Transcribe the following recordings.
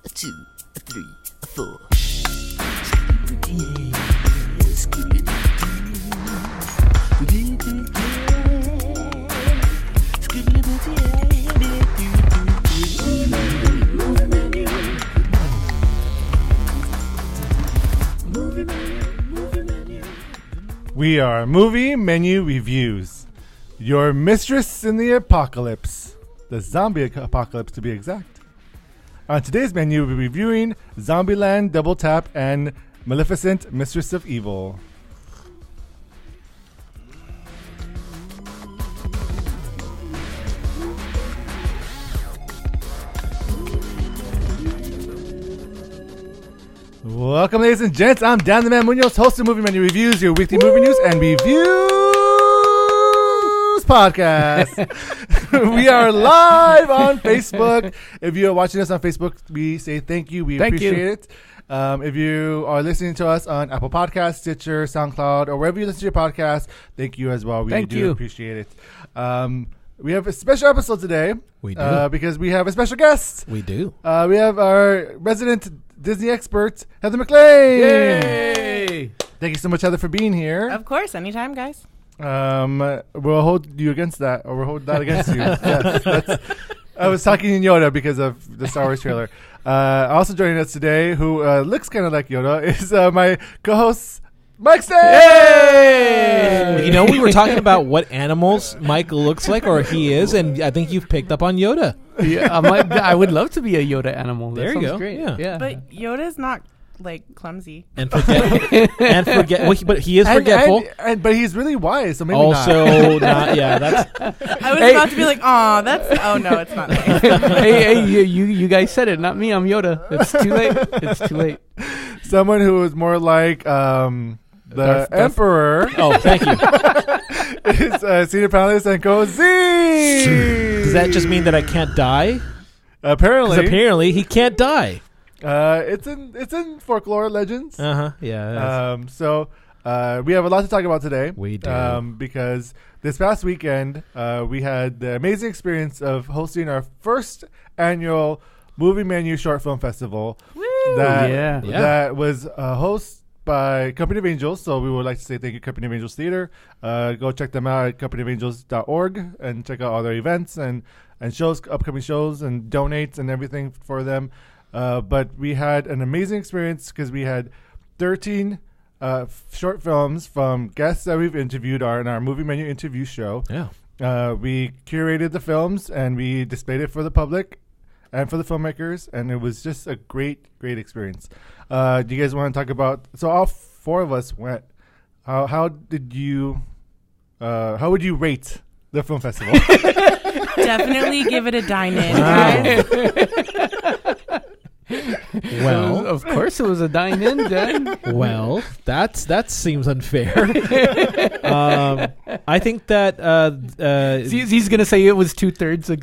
a 2, a 3, a 4. We are Movie Menu Reviews. Your mistress in the apocalypse. The zombie apocalypse, to be exact. On today's menu, we'll be reviewing Zombieland, Double Tap, and Maleficent, Mistress of Evil. Welcome, ladies and gents. I'm Dan the Man Muñoz, host of Movie Menu Reviews, your weekly movie news and reviews podcast. We are live on Facebook. If you are watching us on Facebook, we say thank you. We appreciate it. If you are listening to us on Apple Podcasts, Stitcher, SoundCloud, or wherever you listen to your podcast, thank you as well. We do appreciate it. We have a special episode today. We do. Because we have a special guest. We do. We have our resident Disney expert, Heather McLane. Yay! Thank you so much, Heather, for being here. Of course, anytime, guys. We'll hold you against that, or we'll hold that against you. I was talking in Yoda because of the Star Wars trailer. Also joining us today, who looks kind of like Yoda, is my co-host, Mike Stay! Yay! You know, we were talking about what animals Mike looks like, or he is, and I think you've picked up on Yoda. Yeah, I would love to be a Yoda animal. That there you go. Great. Yeah. But Yoda's not like clumsy and forget. But he is forgetful. But he's really wise, so maybe also not. Yeah, that's. I was about to be like, oh, that's. Oh no, it's not. hey, you guys said it, not me. I'm Yoda. It's too late. It's too late. Someone who is more like the Emperor. Oh, thank you. Is senior panelist and co-Z. Does that just mean that I can't die? Apparently he can't die. It's in folklore legends. Yeah. So we have a lot to talk about today. We do. Because this past weekend we had the amazing experience of hosting our first annual Movie Menu Short Film Festival. Woo! That was hosted by Company of Angels. So we would like to say thank you, Company of Angels Theater. Go check them out at companyofangels.org and check out all their events and shows, upcoming shows, and donate and everything for them. But we had an amazing experience because we had 13 short films from guests that we've interviewed in our Movie Menu interview show. Yeah. We curated the films and we displayed it for the public and for the filmmakers, and it was just a great experience. Do you guys want to talk about? So all four of us went. How would you rate the film festival? Definitely give it a dine-in, guys. Well, of course it was a dine-in, Dan. Well, that seems unfair. I think that he's gonna say it was 2/3 a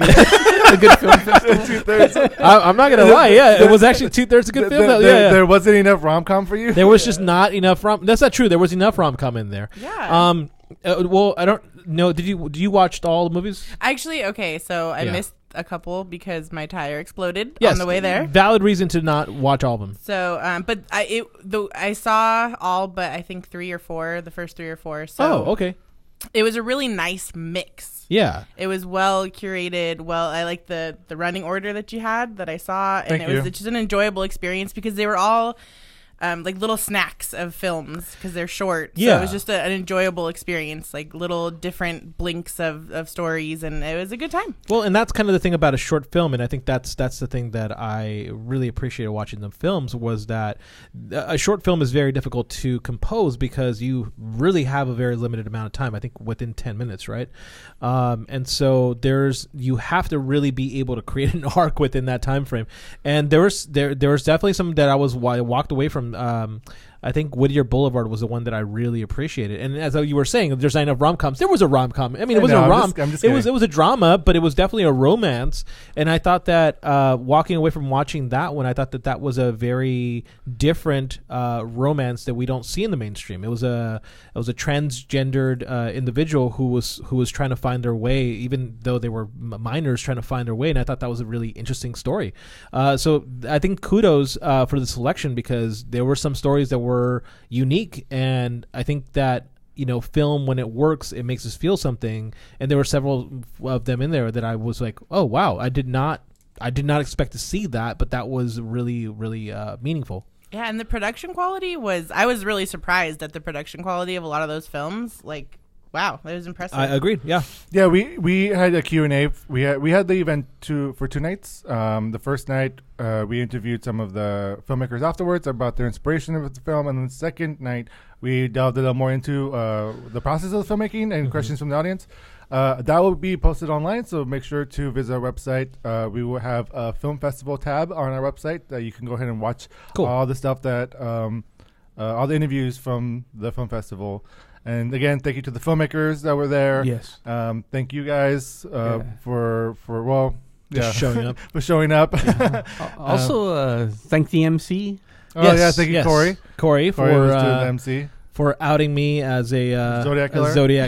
good film festival. 2/3. I'm not gonna lie. Yeah, it was actually 2/3 a good film. There wasn't enough rom-com for you. There was just not enough That's not true. There was enough rom-com in there. Yeah. Well, I don't know. Did you watch all the movies? Actually, okay. So I missed a couple because my tire exploded on the way there. Valid reason to not watch all of them. So, but I saw all, but I think 3 or 4, the first 3 or 4. So okay. It was a really nice mix. Yeah. It was well curated. I like the running order that you had that I saw, and it was just an enjoyable experience because they were all like little snacks of films because they're short. So it was just an enjoyable experience, like little different blinks of stories, and it was a good time. Well, and that's kind of the thing about a short film, and I think that's the thing that I really appreciated watching the films was that a short film is very difficult to compose because you really have a very limited amount of time. I think within 10 minutes, right? And so you have to really be able to create an arc within that time frame. And there was definitely some that I walked away from I think Whittier Boulevard was the one that I really appreciated. And as you were saying, there's not enough rom-coms. There was a rom-com. I mean, it was a rom. It was a drama, but it was definitely a romance. And I thought that walking away from watching that one, I thought that was a very different romance that we don't see in the mainstream. It was a transgendered individual who was trying to find their way, even though they were minors trying to find their way. And I thought that was a really interesting story. So I think kudos for the selection, because there were some stories that were unique, and I think that film, when it works, it makes us feel something. And there were several of them in there that I was like, oh wow, I did not expect to see that, but that was really, really meaningful. Yeah, and the production quality I was really surprised at the production quality of a lot of those films. Like, wow, that was impressive. I agreed. Yeah. Yeah, we had a Q&A. We had the event for 2 nights. The first night, we interviewed some of the filmmakers afterwards about their inspiration of the film, and then the second night, we delved a little more into the process of the filmmaking and questions from the audience. That will be posted online, so make sure to visit our website. We will have a film festival tab on our website that you can go ahead and watch all the stuff that all the interviews from the film festival. And again, thank you to the filmmakers that were there. Yes. Thank you guys for showing up. for showing up. Yeah. Also, thank the MC. Oh yeah, thank you, Corey. Corey for the MC. For outing me as a Zodiac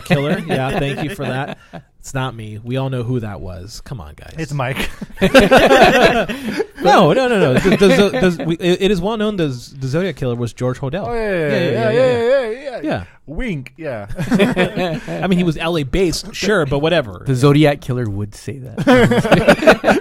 killer. Yeah, thank you for that. It's not me. We all know who that was. Come on, guys. It's Mike. No. It is well known the Zodiac killer was George Hodel. Oh yeah. Wink. Yeah. I mean, he was LA based, sure, but whatever. The Zodiac killer would say that.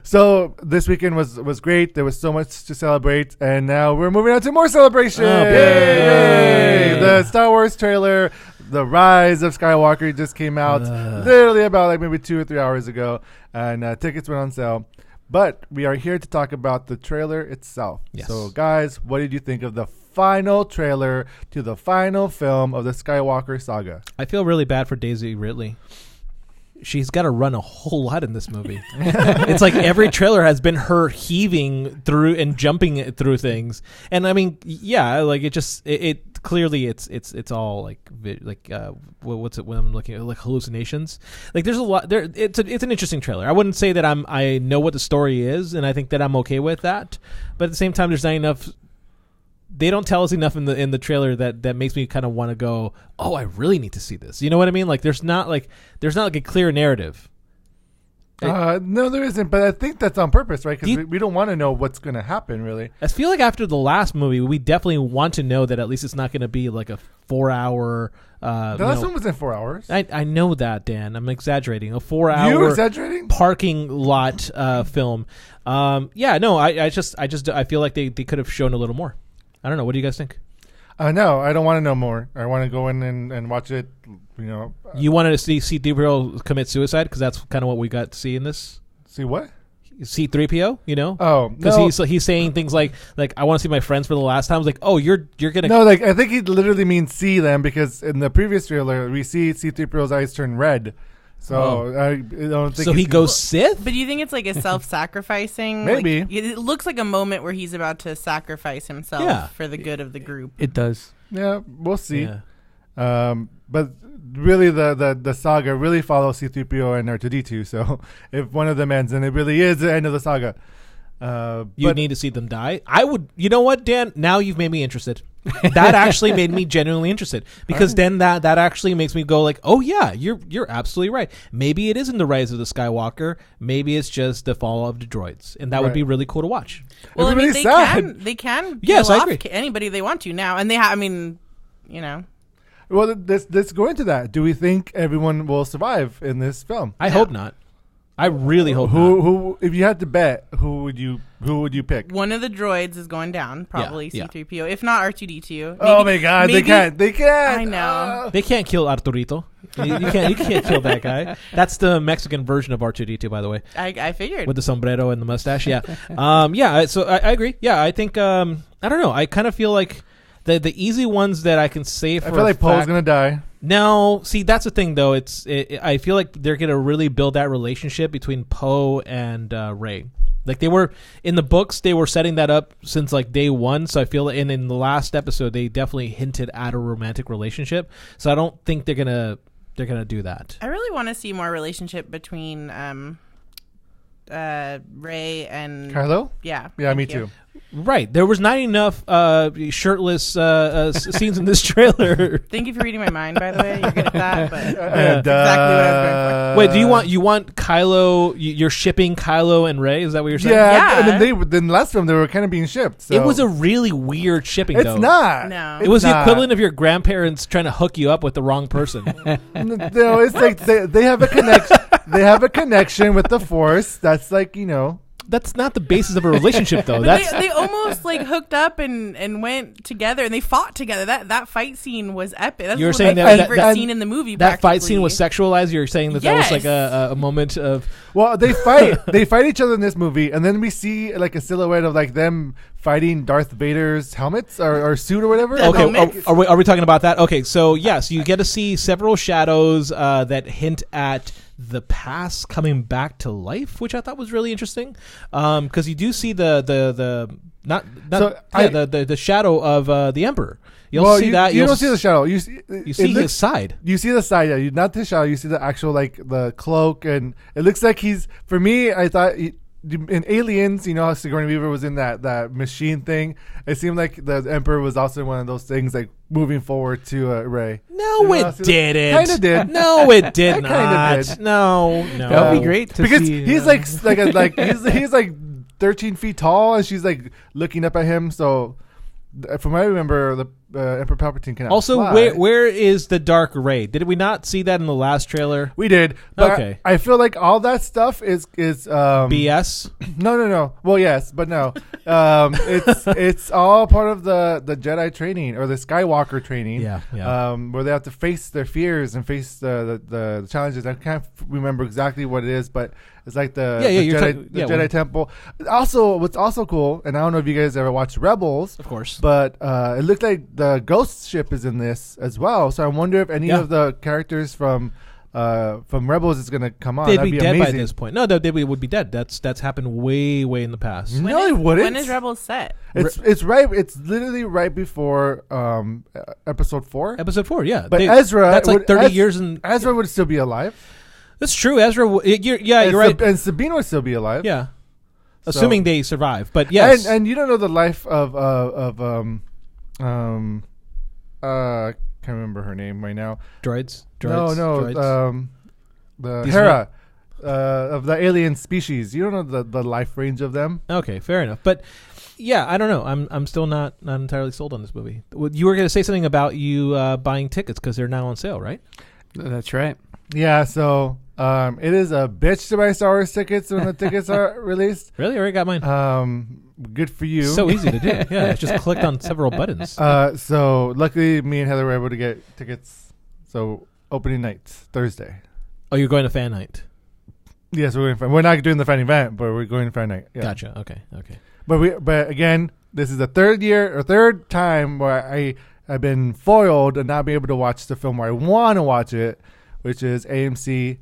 So this weekend was great. There was so much to celebrate, and now we're moving on to more celebration. Yay! The Star Wars trailer, The Rise of Skywalker, just came out literally about maybe 2 or 3 hours ago, and tickets went on sale. But we are here to talk about the trailer itself. Yes. So guys, what did you think of the final trailer to the final film of the Skywalker saga? I feel really bad for Daisy Ridley. She's got to run a whole lot in this movie. It's like every trailer has been her heaving through and jumping through things. And I mean, yeah, like it clearly it's all like what's it when I'm looking at, like, hallucinations. Like there's a lot there. It's an interesting trailer. I wouldn't say that I know what the story is, and I think that I'm okay with that. But at the same time, there's not enough. They don't tell us enough in the trailer that makes me kind of want to go, oh, I really need to see this. You know what I mean? Like there's not a clear narrative. No, there isn't. But I think that's on purpose, right? Because we don't want to know what's going to happen, really. I feel like after the last movie, we definitely want to know that at least it's not going to be like a 4-hour. The last one was in 4 hours. I know that, Dan. I'm exaggerating. A 4-hour. You exaggerating? Parking lot film. Yeah. No. I feel like they could have shown a little more. I don't know. What do you guys think? No, I don't want to know more. I want to go in and watch it. You wanted to see C-3PO commit suicide because that's kind of what we got to see in this. See what? C-3PO, Oh, because he's saying things like I want to see my friends for the last time. I was like, oh, you're gonna. No, like I think he literally means see them, because in the previous trailer we see C-3PO's eyes turn red. So I don't think. So he goes Sith. But do you think it's like a self-sacrificing? Maybe it looks like a moment where he's about to sacrifice himself for the good of the group. It does. Yeah, we'll see. Yeah. But really, the saga really follows C-3PO and R2-D2. So if one of them ends, then it really is the end of the saga. You need to see them die. I would. You know what, Dan? Now you've made me interested. That actually made me genuinely interested, because then that actually makes me go like, oh yeah, you're absolutely right. Maybe it isn't the rise of the Skywalker. Maybe it's just the fall of the droids, and that would be really cool to watch. Well, I mean, they can yes, I agree. Anybody they want to now, and they have. I mean, Well, let's go into that. Do we think everyone will survive in this film? I hope not. I really hope not. Who? If you had to bet, who would you pick? One of the droids is going down, probably C-3PO. If not R2-D2. Oh my God, they can't. I know. They can't kill Arturito. You can't kill that guy. That's the Mexican version of R2-D2, by the way. I figured. With the sombrero and the mustache. Yeah. So I agree. Yeah, I think I don't know. I kind of feel like the easy ones that I can say for I feel like Poe's gonna die. No, see, that's the thing, though. I feel like they're going to really build that relationship between Poe and Rey. Like they were in the books, they were setting that up since like day one. So I feel, and in the last episode, they definitely hinted at a romantic relationship. So I don't think they're gonna do that. I really want to see more relationship between Ray and Kylo. Yeah, Me too. Right. There was not enough shirtless scenes in this trailer. Thank you for reading my mind, by the way. You're good at that. But And, exactly what I was going for. Wait, do you want Kylo? You're shipping Kylo and Rey? Is that what you're saying? Yeah. And then then last film they were kind of being shipped. So. It was a really weird shipping. It's though. not. No. It was the not. equivalent of your grandparents trying to hook you up with the wrong person. No, it's like they have a connection. They have a connection with the Force. That's like, That's not the basis of a relationship, though. But That's they almost like hooked up and went together, and they fought together. That fight scene was epic. That's You're my saying favorite scene in the movie. that fight scene was sexualized. You're saying that was like Yes. a moment of Well, they fight each other in this movie, and then we see like a silhouette of like them fighting Darth Vader's helmets or suit or whatever. okay. Are we talking about that? Okay, so yes, you get to see several shadows that hint at the past coming back to life, which I thought was really interesting, because you do see the shadow of the Emperor. You'll see that. You don't see the shadow. You see his side. You see the side, yeah. Not the shadow. You see the actual like the cloak, and it looks like he's. For me, I thought in Aliens, how Sigourney Weaver was in that machine thing. It seemed like the Emperor was also in one of those things, like moving forward to Rey. No, it didn't. Kind of did. No, it did not. Kind of did. No. That would be great to because see. he's he's like 13 feet tall, and she's like looking up at him. So, from what I remember, the Emperor Palpatine cannot Also, fly. where is the dark Rey? Did we not see that in the last trailer? We did. But Okay. I feel like all that stuff is BS. No. Well, yes, but no. It's all part of the Jedi training or the Skywalker training. Yeah. Where they have to face their fears and face the challenges. I can't remember exactly what it is, but it's like the Jedi Temple. Also, what's also cool, and I don't know if you guys ever watched Rebels, Of course. but it looked like the Ghost ship is in this as well. So I wonder if any of the characters from Rebels is going to come on. They'd That'd be be dead amazing. by this point. No, they would be dead. That's happened way in the past. No, it wouldn't. When is Rebels set? It's right. It's literally right before episode 4. Episode 4, yeah. But Ezra, that's like 30 years, and Ezra would still be alive. that's true. Ezra, you're right. And Sabine would still be alive. Yeah, So- assuming they survive. But yes, and you don't know the life of can't remember her name right now. droids. No, droids. The These Hera of the alien species. You don't know the life range of them. Okay, fair enough. But yeah, I don't know. I'm still not entirely sold on this movie. You were going to say something about you buying tickets because they're now on sale, right? That's right. Yeah, so it is a bitch to buy Star Wars tickets when the tickets are released. Really? I already got mine. Good for you. So easy to do. Yeah, I just clicked on several buttons. So luckily, me and Heather were able to get tickets. So opening night Thursday. Oh, you're going to fan night. Yes, we're not doing the fan event, but we're going to fan night. Yeah. Gotcha. Okay. But again, this is the third time where I've been foiled and not be able to watch the film where I want to watch it, which is AMC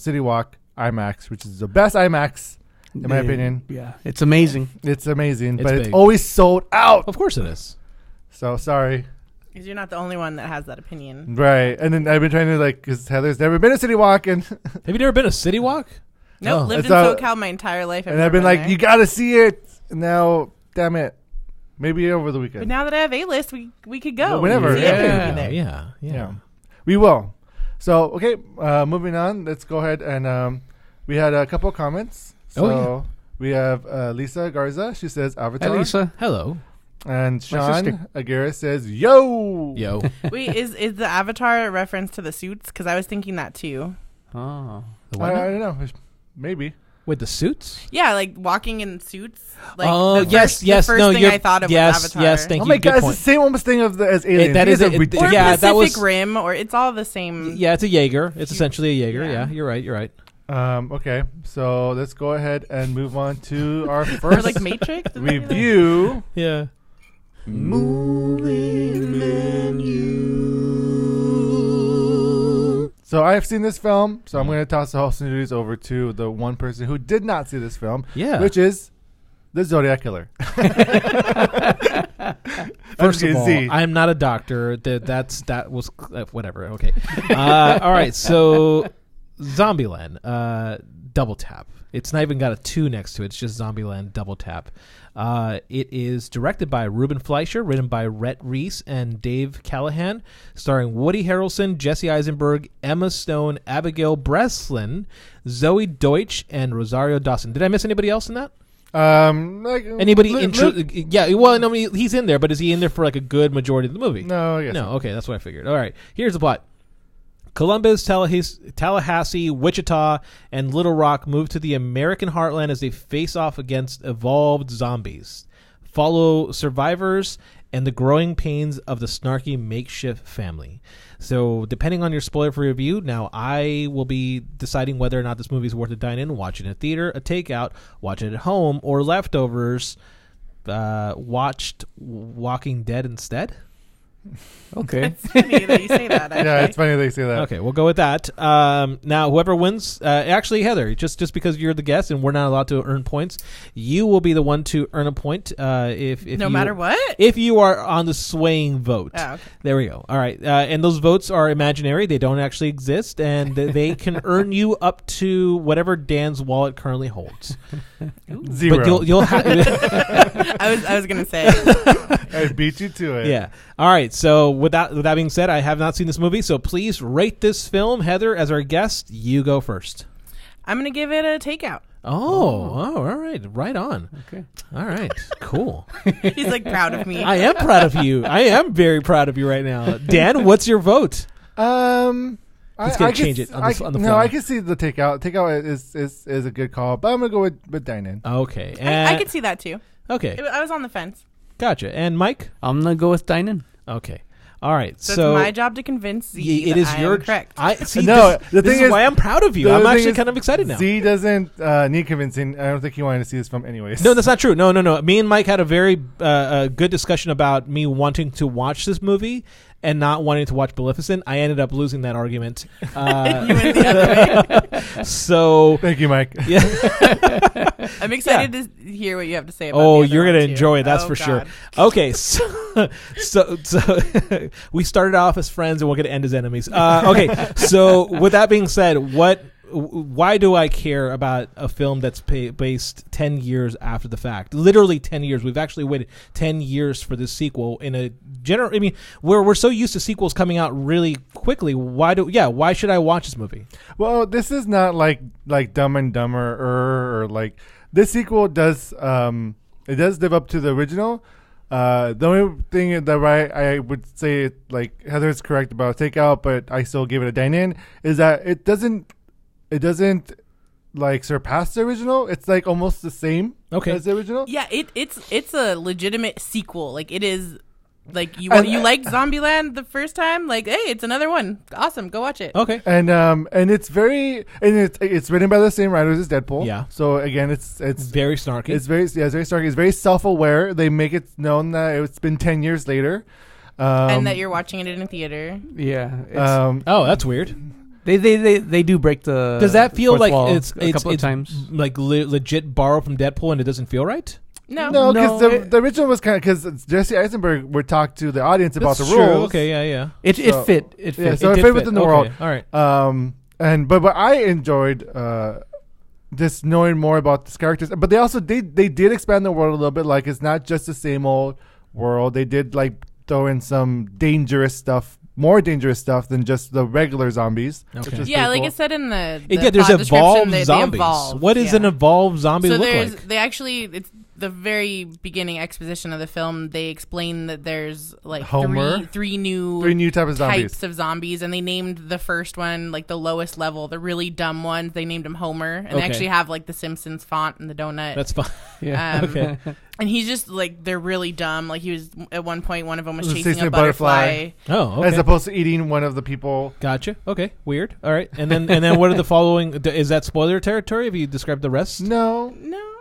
City Walk IMAX, which is the best IMAX in my opinion. Yeah, it's amazing. It's amazing, It's but big. it's always sold out. Of course it is. So sorry. Because you're not the only one that has that opinion. Right. And then I've been trying to because Heather's never been to City Walk and Have you never been to City Walk? Nope, Oh. lived It's in SoCal my entire life. and I've been never like, there. you got to see it. And now, damn it. Maybe over the weekend. But now that I have A-list, we could go. Well, whenever, See every yeah. movie there. Yeah. We will. So, okay, moving on. Let's go ahead and we had a couple of comments. So we have Lisa Garza. She says Avatar. Hi, Lisa. Hello. And Sean sister. Aguirre says, yo. Wait, is the Avatar a reference to the suits? Because I was thinking that too. Oh. the I what now? don't know. Maybe. With the suits? Yeah, like walking in suits. Like Oh, the yes. The first No, thing you're- I thought of yes, was Avatar. yes, thank Oh you. my Good God, it's point. the same almost thing as Aliens. that is These are it. ridiculous. Or Yeah, Pacific that was- Rim, or it's all the same. Yeah, it's a Jaeger. It's essentially a Jaeger. Yeah. Yeah, you're right. Okay, so let's go ahead and move on to our Or first like Matrix. Is that it? review. Yeah. Movie menu. So I have seen this film, so I'm going to toss the host duties over to the one person who did not see this film, which is the Zodiac Killer. First of all, I'm not a doctor. That was whatever. Okay. All right. So Zombieland, double tap. It's not even got a 2 next to it. It's just Zombieland double tap. It is directed by Ruben Fleischer, written by Rhett Reese and Dave Callahan, starring Woody Harrelson, Jesse Eisenberg, Emma Stone, Abigail Breslin, Zoe Deutsch, and Rosario Dawson. Did I miss anybody else in that? Anybody? Yeah. Well, no, he's in there, but is he in there for like a good majority of the movie? No. Yes. No. Okay, that's what I figured. All right. Here's the plot. Columbus, Tallahassee, Wichita, and Little Rock move to the American heartland as they face off against evolved zombies. Follow survivors and the growing pains of the snarky makeshift family. So, depending on your spoiler-free review, now I will be deciding whether or not this movie is worth a dine-in, watch it in a theater, a takeout, watch it at home, or leftovers, watched Walking Dead instead. Okay. It's funny that you say that, actually. Yeah, it's funny that you say that. Okay, we'll go with that. Now, whoever wins, actually, Heather, just because you're the guest and we're not allowed to earn points, you will be the one to earn a point. If no matter what? If you are on the swaying vote. Oh, okay. There we go. All right. And those votes are imaginary. They don't actually exist, and they can earn you up to whatever Dan's wallet currently holds. 0. But you'll have... I was going to say. I beat you to it. Yeah. All right. So with that being said, I have not seen this movie, so please rate this film. Heather, as our guest, you go first. I'm going to give it a takeout. Oh, all right. Right on. Okay. All right. Cool. He's like proud of me. I am proud of you. I am very proud of you right now. Dan, what's your vote? Let's change it on the fly. No, I can see the takeout. Takeout is a good call, but I'm going to go with dine-in. Okay. I could see that too. Okay. I was on the fence. Gotcha. And Mike? I'm going to go with dine-in. Okay. All right. So it's my job to convince Z it is that your I am correct. The thing is why I'm proud of you. I'm actually kind of excited now. Z doesn't need convincing. I don't think he wanted to see this film anyways. No, that's not true. No. Me and Mike had a very good discussion about me wanting to watch this movie and not wanting to watch Maleficent. I ended up losing that argument. You went the other way. So thank you, Mike. Yeah. I'm excited to hear what you have to say about you're going to enjoy it, that's for sure. Okay, so we started off as friends and we're going to end as enemies. Okay, so with that being said, why do I care about a film that's based 10 years after the fact? Literally 10 years. We've actually waited 10 years for this sequel in a general. I mean, we're so used to sequels coming out really quickly. Why should I watch this movie? Well, this is not like Dumb and Dumber or like this sequel does. It does live up to the original. The only thing that I would say, like Heather's correct about takeout, but I still give it a dine-in, is that it doesn't like surpass the original. It's like almost the same as the original. Yeah, it's a legitimate sequel. Like it is like you liked Zombieland the first time, like hey, it's another one. Awesome, go watch it. Okay. And it's it's written by the same writers as Deadpool. Yeah. So again, it's very snarky. It's very snarky. It's very self-aware. They make it known that it's been 10 years later. And that you're watching it in a theater. Yeah. That's weird. They do break the. Does that feel like it's a couple of times? Like legit borrowed from Deadpool, and it doesn't feel right? No, because the original was kind of because Jesse Eisenberg would talk to the audience about the rules. Okay, yeah. It fit. Yeah, so it fit within the world. All right. But I enjoyed just knowing more about these characters. But they also they did expand the world a little bit. Like it's not just the same old world. They did like throw in some dangerous stuff. More dangerous stuff than just the regular zombies. Okay. Yeah, like I said in the there's evolved zombies. What does an evolved zombie look like? They actually, it's the very beginning exposition of the film. They explain that there's like three new types of zombies, and they named the first one like the lowest level, the really dumb ones. They named him Homer, and they actually have like the Simpsons font and the donut. That's fine. Yeah. Okay. And he's just like they're really dumb. Like he was at one point, one of them was chasing a butterfly. Oh, okay. As opposed to eating one of the people. Gotcha. Okay. Weird. All right. And then what are the following? Is that spoiler territory? Have you described the rest? No,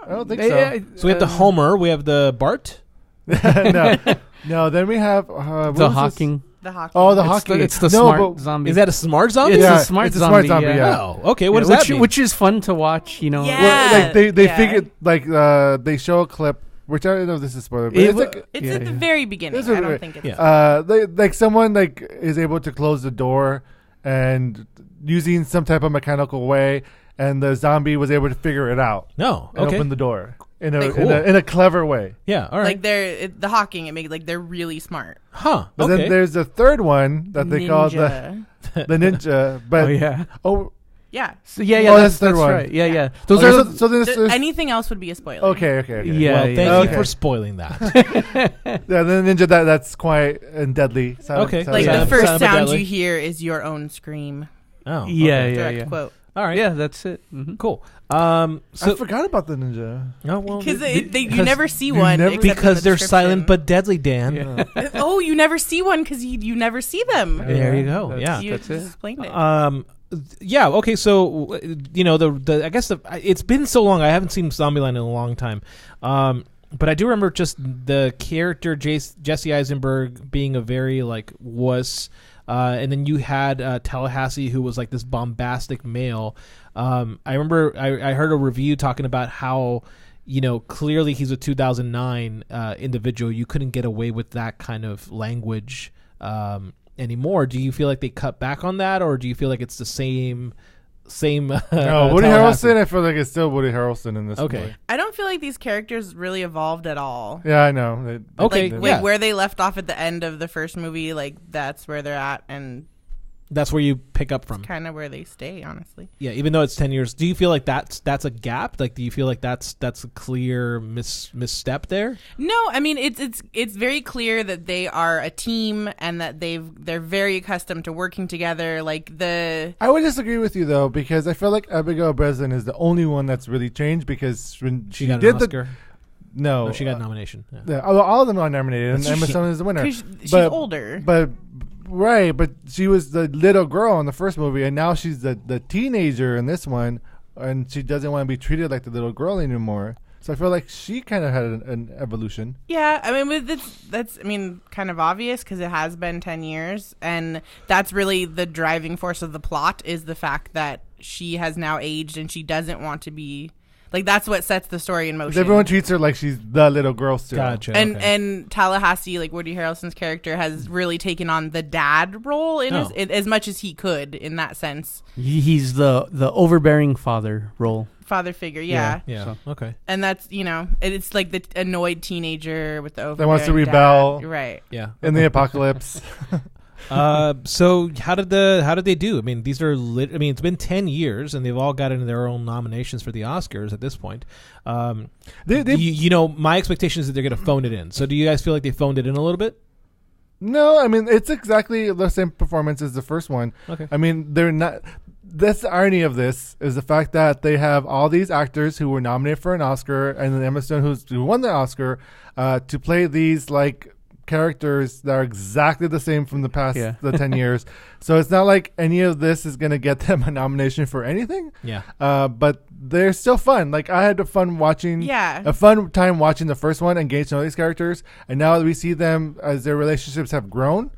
I don't think so. So we have the Homer. We have the Bart. No. Then we have the Hawking. The hockey. Oh, the hockey. It's the smart zombie. Is that a smart zombie? It's Yeah, a smart it's a zombie. smart zombie, yeah. Oh, okay. What does that mean? Which is fun to watch, you know. Yeah. Well, like they figured they show a clip, which I don't know if this is spoiler, but It's at the very beginning. It's I don't think it's. they like someone like is able to close the door and using some type of mechanical way, and the zombie was able to figure it out. No, and okay. open the door in Cool. a clever way. Yeah, all right. Like the hawking, it makes like they're really smart. Huh. But okay. then there's a third one that they call the ninja. But yeah. So yeah, that's the third one. right. Yeah. Those are so there's anything else would be a spoiler. Okay. Yeah. Well, thank Okay. you for spoiling that. Yeah, the ninja that's quiet and deadly. Okay. Like Sound- the first sound sound deadly. you hear is your own scream. Oh. Yeah. Direct quote. All right. Yeah, that's it. Mm-hmm. Cool. I forgot about the ninja. Oh well, Because you never see one. never- except in because the they're description. silent but deadly, Dan. Oh, you never see one because you never see them. There you go. That's- Yeah. You That's it. explained it. Yeah. Okay. So you know I guess it's been so long. I haven't seen Zombieland in a long time. But I do remember just the character Jesse Eisenberg being a very like wuss. And then you had Tallahassee, who was like this bombastic male. I remember I heard a review talking about how, you know, clearly he's a 2009 individual. You couldn't get away with that kind of language anymore. Do you feel like they cut back on that, or do you feel like it's the same? No, Woody Harrelson. I feel like it's still Woody Harrelson in this. Okay. movie. I don't feel like these characters really evolved at all. Yeah, I know. Okay. Like where they left off at the end of the first movie, like that's where they're at, and That's where you pick up from. kind of where they stay, honestly. Yeah, even though it's 10 years, do you feel like that's a gap? Like, do you feel like that's a clear misstep there? No, I mean it's very clear that they are a team and that they're very accustomed to working together. Like I would disagree with you though, because I feel like Abigail Breslin is the only one that's really changed, because when She got did an Oscar. No, She got a nomination. Yeah. Yeah, all of them are nominated, and Emma Stone is the winner. 'Cause she's older. But she was the little girl in the first movie, and now she's the teenager in this one, and she doesn't want to be treated like the little girl anymore. So I feel like she kind of had an evolution. Yeah, I mean, that's kind of obvious because it has been 10 years, and that's really the driving force of the plot is the fact that she has now aged and she doesn't want to be. Like, that's what sets the story in motion. Everyone treats her like she's the little girl still. Gotcha. And Tallahassee, like Woody Harrelson's character, has really taken on the dad role as much as he could in that sense. He's the overbearing father role. Father figure, yeah. Yeah. So, okay. And that's, it's like the annoyed teenager with the overbearing that wants to rebel. dad. Right. Yeah. In the apocalypse. So how did they do? I mean, these are it's been 10 years and they've all gotten their own nominations for the Oscars at this point. My expectation is that they're going to phone it in. So do you guys feel like they phoned it in a little bit? No, I mean, it's exactly the same performance as the first one. Okay. I mean, they're not. That's the irony of this is the fact that they have all these actors who were nominated for an Oscar, and then Emma Stone who won the Oscar to play these like characters that are exactly the same from the past the 10 years. So it's not like any of this is going to get them a nomination for anything. Yeah. But they're still fun. Like, I had a fun time watching the first one and getting to know these characters. And now that we see them as their relationships have grown,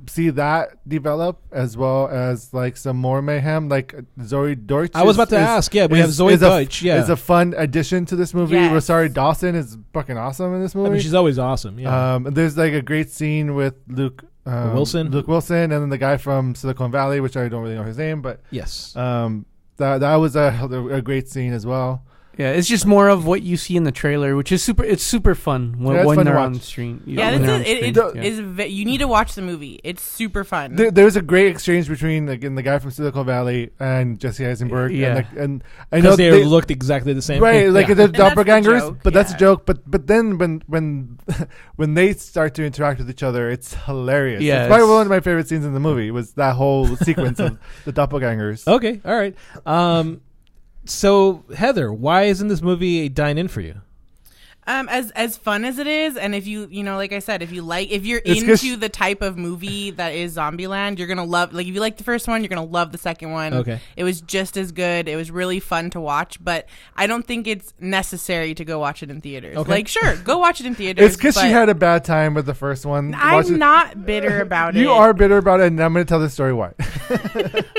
see that develop, as well as like some more mayhem, like Zoe Deutsch. I was about to ask. Yeah, we have Zoe Deutsch. Yeah, is a fun addition to this movie. Yes. Rosario Dawson is fucking awesome in this movie. I mean, she's always awesome. Yeah. There's like a great scene with Luke Wilson, and then the guy from Silicon Valley, which I don't really know his name, but yes, that was a great scene as well. Yeah, it's just more of what you see in the trailer, which is super fun when they're on the screen. Yeah, you need to watch the movie. It's super fun. There's a great exchange between the guy from Silicon Valley and Jesse Eisenberg. Yeah, and I know they looked exactly the same. Right, like they're doppelgangers, but that's a joke. But then when they start to interact with each other, it's hilarious. Yeah, it's probably one of my favorite scenes in the movie was that whole sequence of the doppelgangers. Okay, all right. So, Heather, why isn't this movie a dine-in for you? As fun as it is, and if you like I said, if you're into the type of movie that is Zombieland, you're gonna love. Like if you like the first one, you're gonna love the second one. Okay, it was just as good. It was really fun to watch, but I don't think it's necessary to go watch it in theaters. Okay. Like, sure, go watch it in theaters. It's because she had a bad time with the first one. I'm not bitter about it. You are bitter about it, and I'm going to tell the story why.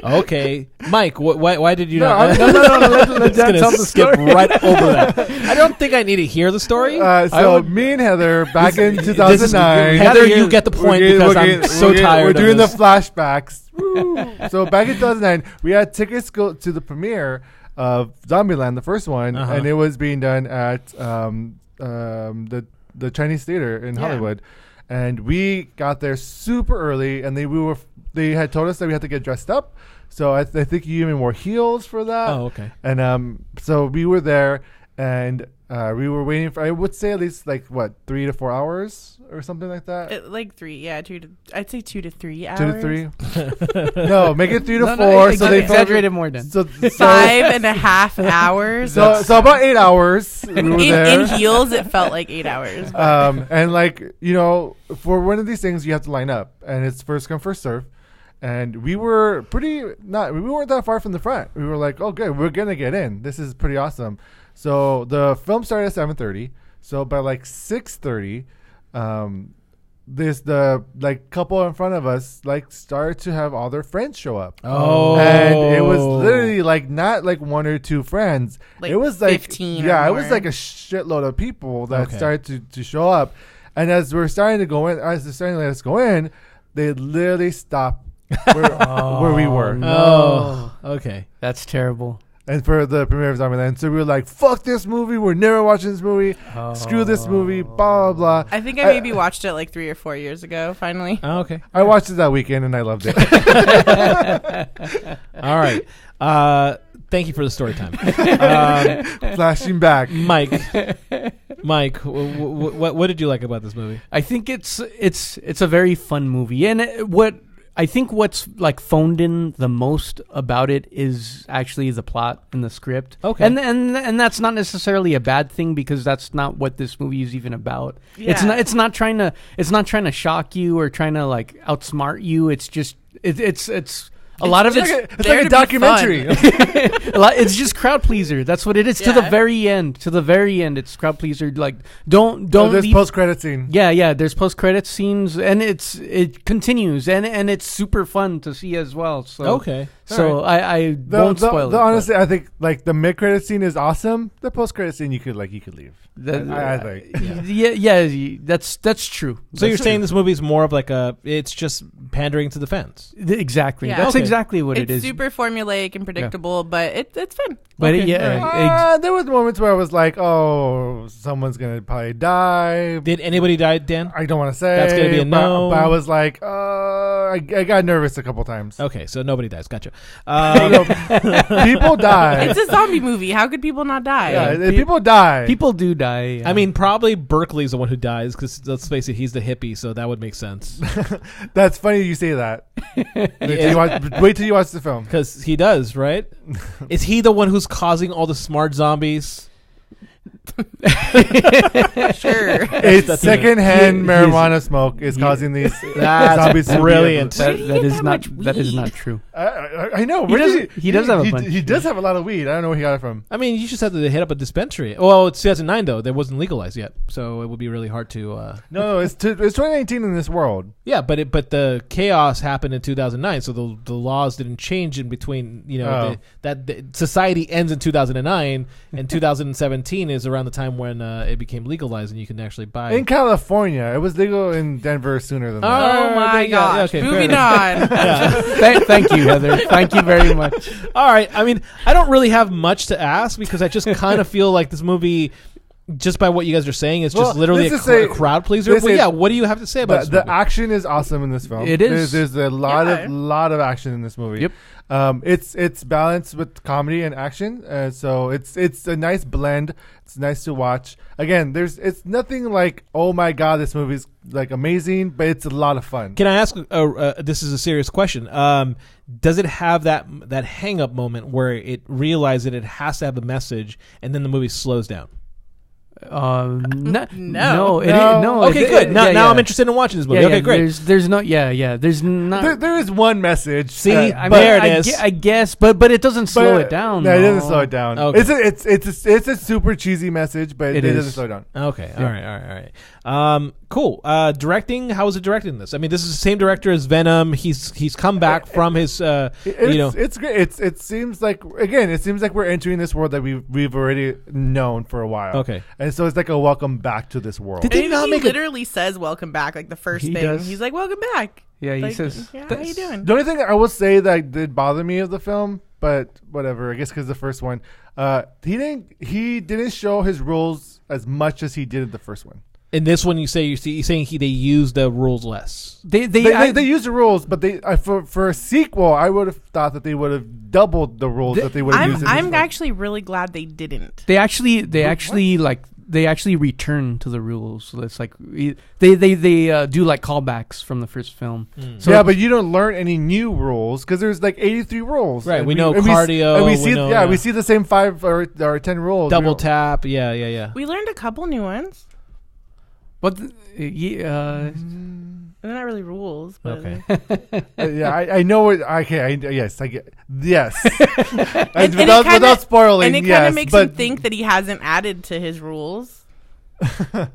Okay, Mike, why did you No, not? let's tell the skip story. right over that. I don't think I need to hear the story. Me and Heather, back in 2009. Heather, you get the point because I'm so tired. We're doing of the flashbacks. So back in 2009, we had tickets go to the premiere of Zombieland, the first one, and it was being done at the Chinese Theater in Hollywood. And we got there super early, and they had told us that we had to get dressed up. So I think you even wore heels for that. Oh, okay. And so we were there, and we were waiting for, I would say, at least 3 to 4 hours or something like that. I'd say 2 to 3 hours. 2 to 3. No, make it 3 to 4. No, so they exaggerated more than. So 5.5 hours. So about 8 hours. We were there. In heels, it felt like 8 hours. And for one of these things, you have to line up, and it's first come, first serve. And we weren't that far from the front. We were like, oh, good, we're gonna get in. This is pretty awesome. So the film started at 7:30. So by 6:30, the couple in front of us started to have all their friends show up. Oh, and it was literally not one or two friends. It was 15. Yeah, it was a shitload of people that started to show up. And as we're starting to go in, as they're starting to let us go in, they literally stopped where we were. Oh, okay. That's terrible. And for the premiere of Zombieland, so we were like, fuck this movie, we're never watching this movie, screw this movie, blah, blah, blah. I think I maybe watched it 3 or 4 years ago, finally. Oh, okay. I watched it that weekend, and I loved it. All right. Thank you for the story time. Flashing back. Mike, what did you like about this movie? I think it's a very fun movie, and what's phoned in the most about it is actually the plot and the script. Okay, and that's not necessarily a bad thing because that's not what this movie is even about. Yeah. It's not trying to shock you or trying to outsmart you. It's just it's. A lot of it's like a documentary. It's just crowd pleaser. That's what it is. Yeah. To the very end, it's crowd pleaser. Don't. There's post credit scene. Yeah. There's post credit scenes, and it continues, and it's super fun to see as well. So okay. So right. I won't spoil it. Honestly, I think the mid credit scene is awesome. The post credit scene you could leave. I think. Yeah. That's true. So you're saying this movie is more of it's just pandering to the fans. Exactly. Yeah. That's exactly what it is. It's super formulaic and predictable, but it's fun. But there was moments where I was like, oh, someone's gonna probably die. Did anybody die, Dan? I don't want to say. That's gonna be a no. But I was like, I got nervous a couple times. Okay, so nobody dies. Gotcha. People die. It's a zombie movie. How could people not die? Yeah, people die. People do die. Yeah. I mean, probably Berkeley's the one who dies because let's face it, he's the hippie, so that would make sense. That's funny you say that. Wait till you watch the film. Because he does, right? Is he the one who's causing all the smart zombies? Sure. It's secondhand marijuana smoke is causing these zombies. Brilliant. That is not true. I know. He does have a bunch. He does have a lot of weed. I don't know where he got it from. I mean, you just have to hit up a dispensary. Well, it's 2009 though. That wasn't legalized yet, so it would be really hard to. No, it's 2019 in this world. Yeah, but the chaos happened in 2009, so the laws didn't change in between. That society ends in 2009, and 2017 is around the time when it became legalized and you can actually buy. In California, it was legal in Denver sooner than that. Oh my gosh! Okay, moving on. Thank you, Heather. Thank you very much. All right. I mean, I don't really have much to ask because I just kind of feel like this movie, just by what you guys are saying, is just literally a crowd pleaser. Well, yeah. What do you have to say about this movie? The action is awesome in this film. It is. There's a lot of action in this movie. Yep. It's balanced with comedy and action, so it's a nice blend. It's nice to watch. Again, it's nothing like, oh my god, this movie's amazing, but it's a lot of fun. Can I ask? This is a serious question. Does it have that hang up moment where it realizes that it has to have a message, and then the movie slows down? No. Okay, good. Now I'm interested in watching this movie. Okay, great. There's no. There's not. There is one message. See, there it is. I guess, but it doesn't slow it down. No, it doesn't slow it down. Okay. It's a super cheesy message, but it doesn't slow it down. Okay. All right. Cool. Directing. How was it directing this? I mean, this is the same director as Venom. He's come back from his. It's great. It seems like we're entering this world that we've already known for a while. Okay. And so it's like a welcome back to this world. He literally says welcome back, like the first thing. Does. He's like, welcome back. Yeah, he like, says. Yeah, how you doing? The only thing I will say that did bother me of the film, but whatever, I guess because the first one, he didn't show his rules as much as he did in the first one. In this one, you're saying they used the rules less. They used the rules, but for a sequel, I would have thought that they would have doubled the rules that they would have used. I'm actually really glad they didn't. They actually return to the rules. So it's like they do like callbacks from the first film. So yeah, but you don't learn any new rules because there's like 83 rules. Right, we know cardio. We see the same 5 or 10 rules. Double tap. Yeah. We learned a couple new ones. But they're not really rules, but okay. I know it. Okay, yes. and without spoiling, and it kind of makes him think that he hasn't added to his rules.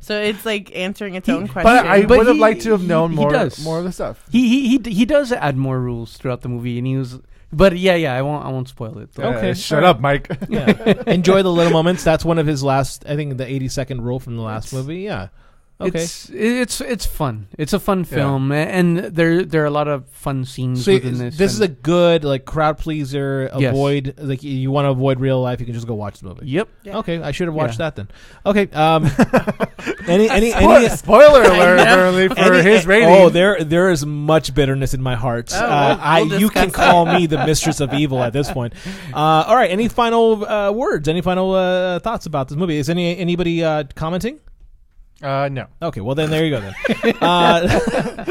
So it's like answering its own question. But I would have liked to have known more of the stuff. He does add more rules throughout the movie, and he was. But I won't spoil it. Okay, shut up, Mike. Yeah. Enjoy the little moments. That's one of his last. I think the 80-second rule from the last movie. Yeah. Okay. It's fun. It's a fun film, and there are a lot of fun scenes within this. This is a good crowd pleaser. Avoid you want to avoid real life. You can just go watch the movie. Yep. Yeah. Okay, I should have watched that then. Okay. Any spoiler alert early for his rating? Oh, there is much bitterness in my heart. You can call me the mistress of evil at this point. All right. Any final words? Any final thoughts about this movie? Is anybody commenting? No. Okay, well then there you go then.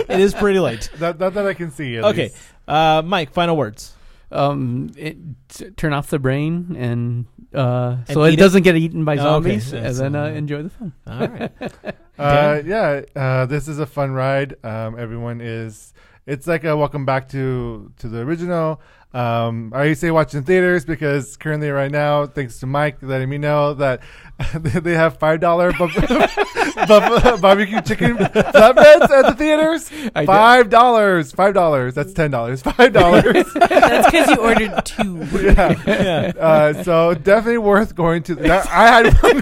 It is pretty late. That I can see. Okay, Mike, final words. Turn off the brain and so it doesn't get eaten by zombies, and then enjoy the film. All right. This is a fun ride. Everyone is. It's like a welcome back to the original. I say watch in theaters because currently right now, thanks to Mike letting me know that they have $5 barbecue chicken flatbreads at the theaters. $5. That's $10. $5. That's because you ordered 2. Yeah. So definitely worth going to. I had one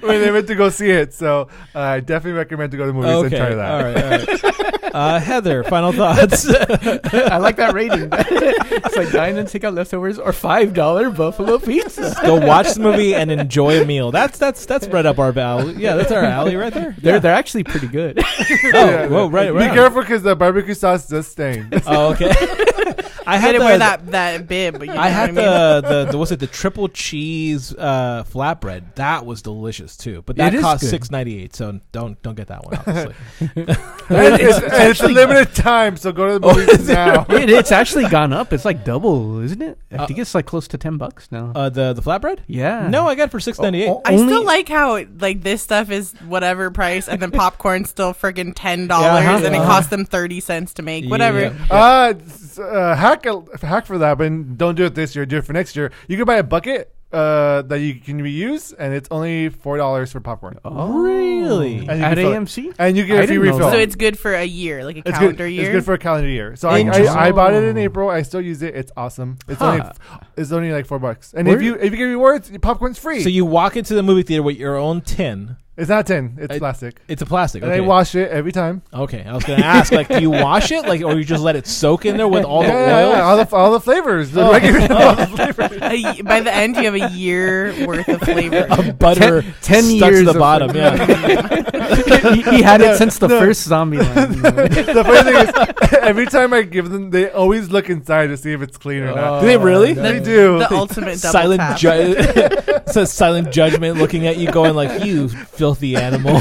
when they went to go see it. So I definitely recommend to go to the movies and try that. All right. Heather, final thoughts. I like that rating. It's like dine and take out leftovers or $5 buffalo pizza. Go watch the movie and enjoy a meal. That's right up our alley. Yeah, that's our alley right there. They're actually pretty good. Whoa, right. Be careful because the barbecue sauce does stain. Oh, okay. I had to wear that bib. But I had the triple cheese flatbread. That was delicious too. But that cost $6.98. So don't get that one. Obviously. It's a limited time, so go to the movies now. It's actually gone up. It's like double, isn't it? I think it's like close to $10 now. The flatbread? Yeah. No, I got it for $6.98. I still like how this stuff is whatever price, and then popcorn's still freaking $10, and it costs them 30 cents to make. Whatever. Hack for that, but don't do it this year. Do it for next year. You can buy a bucket that you can reuse, and it's only $4 for popcorn. Oh, really? At AMC? And you get a free refill. So it's good for a year, like a calendar year? It's good for a calendar year. So I bought it in April. I still use it. It's awesome. It's only like $4. And if you get rewards, popcorn's free. So you walk into the movie theater with your own tin. It's not tin. It's plastic. It's a plastic. And I wash it every time. Okay, I was going to ask, do you wash it, or you just let it soak in there with all the oils? Yeah, all the flavors. All the flavors. By the end, you have a year worth of flavor. Butter 10 stuck years to the bottom. Yeah. he had it since the first Zombieland. The funny thing is, every time I give them, they always look inside to see if it's clean or not. Do they really? They do. The ultimate double tap. It's a silent judgment looking at you, going like, you filthy filthy animal.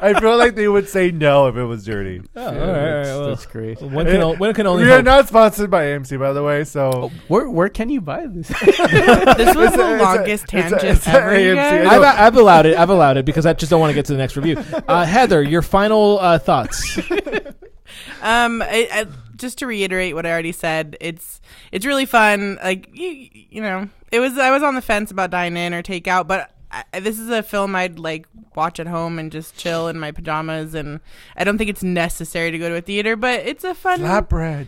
I feel like they would say no if it was dirty. Oh, all right, That's great. One can only We are hope. not sponsored by AMC, by the way. So Where can you buy this? This was the longest tangent ever. You AMC. guys. I've allowed it because I just don't want to get to the next review. Heather, your final thoughts. Just to reiterate what I already said, it's really fun. Like you know, I was on the fence about dine in or take out, but this is a film I'd like watch at home and just chill in my pajamas, and I don't think it's necessary to go to a theater, but it's a fun flatbread.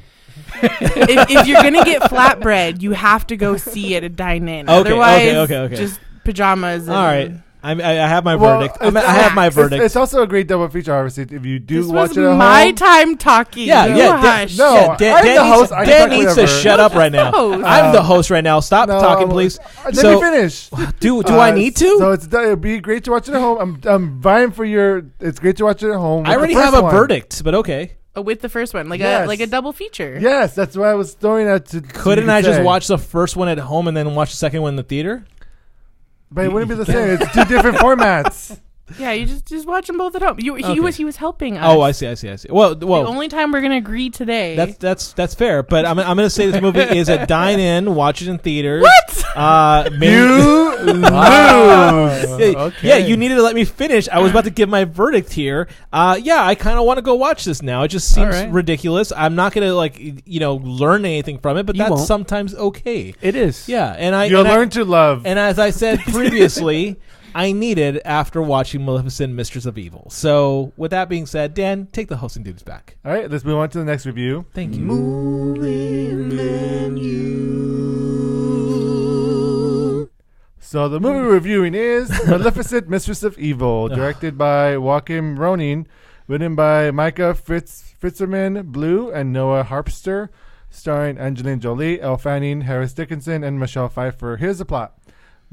if you're gonna get flatbread, you have to go see it at dine in. Otherwise, just pajamas. All right. I have my verdict. I have my verdict. It's also a great double feature, obviously, if you do this watch was it at my home. time talking. Dan needs to shut up right now. I'm the host right now. Stop talking, please. Let me finish. Do I need to? So it'd be great to watch it at home. I'm vying for your. It's great to watch it at home. I already have a verdict, but okay. With the first one, like a double feature. Yes, that's what I was throwing at. Couldn't I just watch the first one at home and then watch the second one in the theater? But it wouldn't be the same. It's two different formats. Yeah, you just watch them both at home. He was helping us. Oh, I see. Well, the only time we're gonna agree today. That's fair. But I'm gonna say this movie is a dine in, watch it in theaters. What? You lose. Okay. Yeah, you needed to let me finish. I was about to give my verdict here. Yeah, I kind of want to go watch this now. It just seems ridiculous. I'm not gonna learn anything from it, but that's sometimes okay. It is. Yeah, and you'll learn to love. And as I said previously, I needed after watching Maleficent, Mistress of Evil. So, with that being said, Dan, take the hosting duties back. All right, let's move on to the next review. Thank you. Movie menu. So the movie we're reviewing is Maleficent, Mistress of Evil, directed by Joachim Ronin, written by Micah Fitzerman Blue and Noah Harpster, starring Angelina Jolie, Elle Fanning, Harris Dickinson, and Michelle Pfeiffer. Here's the plot.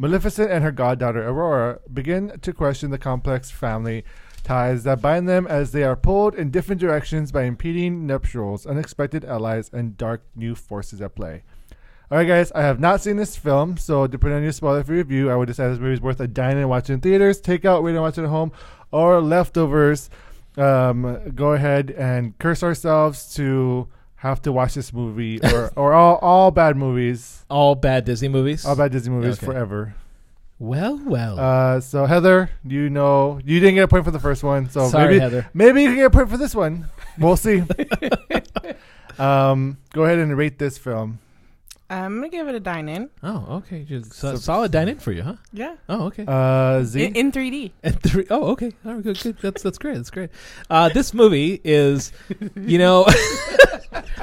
Maleficent and her goddaughter Aurora begin to question the complex family ties that bind them as they are pulled in different directions by impeding nuptials, unexpected allies, and dark new forces at play. Alright guys, I have not seen this film, so depending on your spoiler-free review, I would decide this movie is worth a dine and watch in theaters, take out, wait and watch it at home, or leftovers. Go ahead and curse ourselves to have to watch this movie or all bad movies. All bad Disney movies? All bad Disney movies forever. Well. So Heather, you didn't get a point for the first one. So sorry, Heather. Maybe you can get a point for this one. We'll see. Go ahead and rate this film. I'm going to give it a dine-in. Oh, okay. Solid dine-in for you, huh? Yeah. Oh, okay. Z? In 3D. Oh, okay. All right, good. That's great. That's great. This movie is,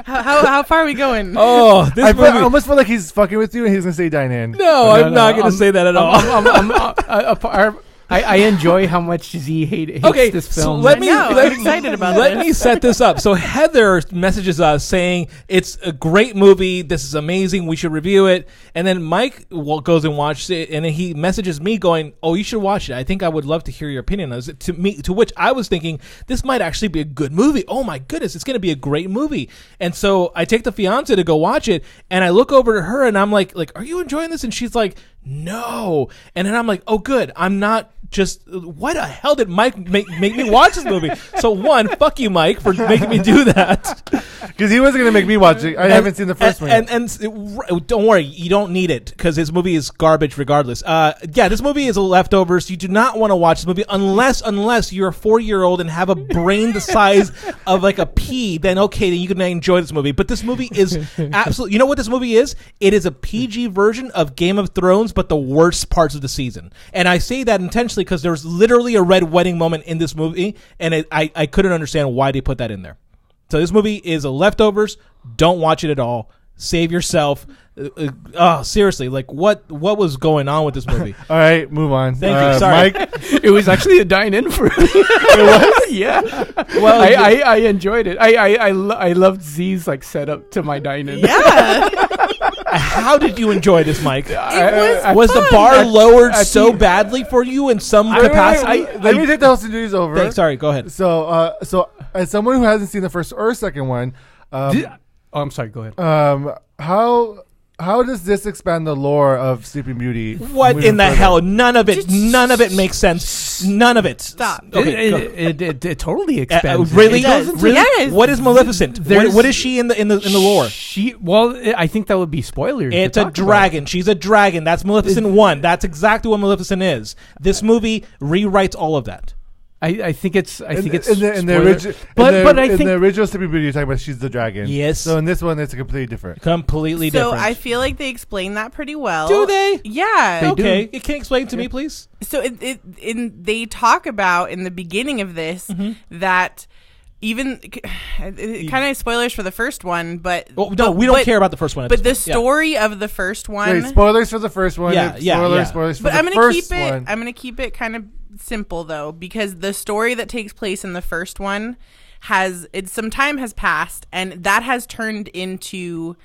How far are we going? Oh, this movie. I almost feel like he's fucking with you and he's going to say dine in. No, I'm not going to say that at all. I enjoy how much Z hates this film. So I'm excited about this. Let me set this up. So Heather messages us saying it's a great movie. This is amazing. We should review it. And then Mike goes and watches it, and then he messages me going, "Oh, you should watch it. I think I would love to hear your opinion on it." To which I was thinking, this might actually be a good movie. Oh my goodness, it's going to be a great movie. And so I take the fiance to go watch it, and I look over to her, and I'm like, "Are you enjoying this?" And she's like, "No." And then I'm like, "Oh, good. I'm not just, why the hell did Mike make me watch this movie?" So one, fuck you, Mike, for making me do that. Because he wasn't going to make me watch it. I haven't seen the first one yet. And don't worry, you don't need it, because his movie is garbage regardless. This movie is a leftovers. You do not want to watch this movie unless you're a 4-year-old and have a brain the size of like a pea. Then okay, then you can enjoy this movie. But this movie is absolutely, you know what this movie is? It is a PG version of Game of Thrones, but the worst parts of the season. And I say that intentionally because there's literally a red wedding moment in this movie, and I couldn't understand why they put that in there. So this movie is a leftovers. Don't watch it at all. Save yourself. Seriously, like what was going on with this movie? All right, move on. Thank you. Sorry, Mike. It was actually a dine-in for me. It was, yeah. Well, I enjoyed it. I loved Z's like setup to my dine-in. Yeah. How did you enjoy this, Mike? Was the bar lowered so badly for you in some capacity? Let me take the hosting duties over. Sorry, go ahead. So as someone who hasn't seen the first or second one, I'm sorry. Go ahead. How does this expand the lore of Sleeping Beauty? What in the hell? None of it makes sense. None of it. Stop. Okay, It totally expands. Really? Really? Yes. What is Maleficent? What is she in the lore? I think that would be spoilers. It's a dragon. She's a dragon. That's Maleficent 1. That's exactly what Maleficent is. This movie rewrites all of that. I think it's in the original Sleeping Beauty, you're talking about she's the dragon. Yes. So in this one, it's completely different. Completely So different. I feel like they explain that pretty well. Do they? Yeah. Okay. You can explain to me, please. So they talk about in the beginning of this that even kind of spoilers for the first one, but we don't care about the first one. But the story of the first one. Wait, spoilers for the first one. Spoilers for but the first one. I'm gonna keep it kind of simple though, because the story that takes place in the first one some time has passed, and that has turned into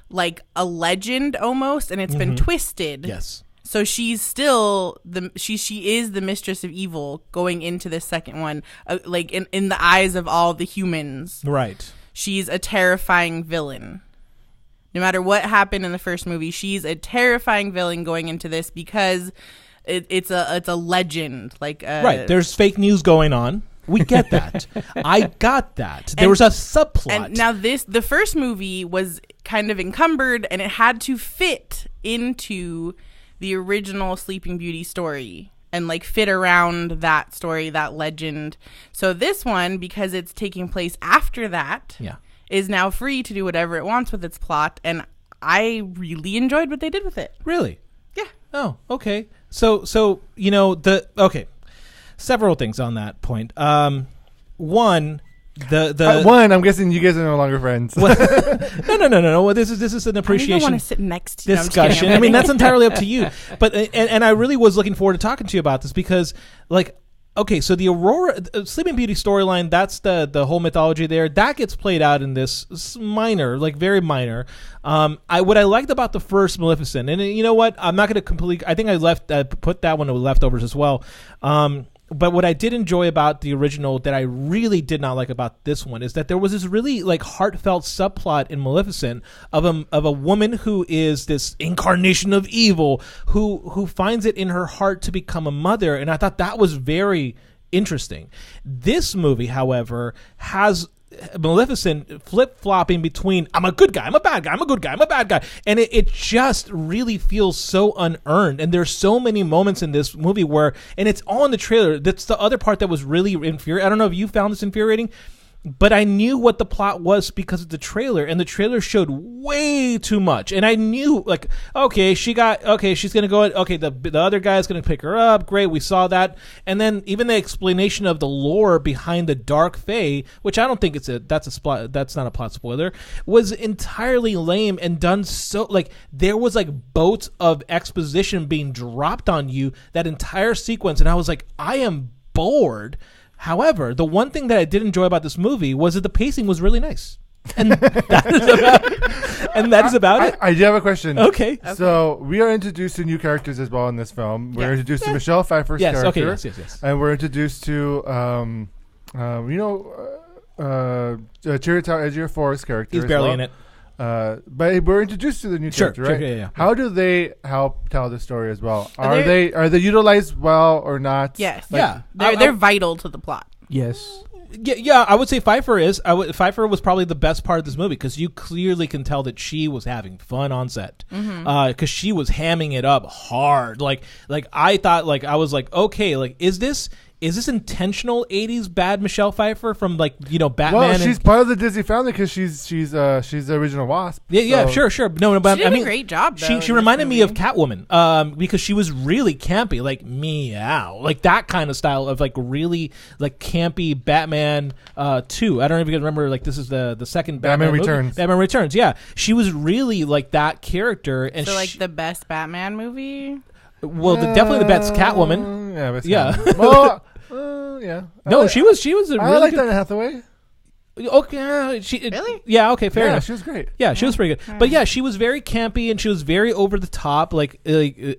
like a legend almost, and it's been twisted. Yes. So she's still she is the mistress of evil going into this second one, like in the eyes of all the humans. Right. She's a terrifying villain. No matter what happened in the first movie, she's a terrifying villain going into this because it's a legend. Right. There's fake news going on. We get that. I got that. There was a subplot. And now the first movie was kind of encumbered, and it had to fit into the original Sleeping Beauty story and like fit around that story, that legend. So this one, because it's taking place after that, is now free to do whatever it wants with its plot, and I really enjoyed what they did with it. Really? Yeah. Oh, okay. So several things on that point. One, I'm guessing you guys are no longer friends. No. Well, this is an appreciation. I don't want to sit next to you. Discussion. I mean, that's entirely up to you. But and I really was looking forward to talking to you about this because, like, okay, so the Aurora Sleeping Beauty storyline, that's the whole mythology there. That gets played out in this minor, like very minor. What I liked about the first Maleficent, and you know what, I'm not going to completely. I think I put that one with leftovers as well. But what I did enjoy about the original that I really did not like about this one is that there was this really like heartfelt subplot in Maleficent of a woman who is this incarnation of evil who finds it in her heart to become a mother, and I thought that was very interesting. This movie, however, has Maleficent flip-flopping between I'm a good guy, I'm a bad guy, I'm a good guy, I'm a bad guy, and it just really feels so unearned. And there's so many moments in this movie where, and it's all in the trailer, that's the other part that was really infuriating. I don't know if you found this infuriating, but I knew what the plot was because of the trailer, and the trailer showed way too much. And I knew, like, she's gonna go. Okay, the other guy's gonna pick her up. Great, we saw that. And then even the explanation of the lore behind the Dark Fae, which I don't think that's not a plot spoiler, was entirely lame and done so like there was like boats of exposition being dropped on you that entire sequence, and I was like, I am bored. However, the one thing that I did enjoy about this movie was that the pacing was really nice. And that is about it. I do have a question. Okay. So we are introduced to new characters as well in this film. We're introduced to Michelle Pfeiffer's character. Okay, yes. And we're introduced to Chiwetel Ejiofor's character. He's barely in it. But we're introduced to the new character, right? Sure, yeah. How do they help tell the story as well? Are they utilized well or not? Yes. They're vital to the plot. Yes. Yeah, I would say Pfeiffer is. Pfeiffer was probably the best part of this movie because you clearly can tell that she was having fun on set because she was hamming it up hard. Like I thought, like I was like, okay, like is this intentional 80s bad Michelle Pfeiffer from Batman? Well, she's part of the Disney family because she's the original Wasp. Yeah, sure. No, but she did a great job. Though, she reminded me of Catwoman because she was really campy, like meow, like that kind of style of like really like campy Batman 2. I don't know if you guys remember. Like this is the second Batman Returns. Movie. Batman Returns. Yeah, she was really like that character, and so like the best Batman movie. Well, definitely the best Catwoman. Yeah. Well. Yeah. No, she was a really I like good. Anne Hathaway. Okay, really? Yeah, okay, fair enough. She was great. Yeah, she was pretty good. But yeah, she was very campy and she was very over the top. Like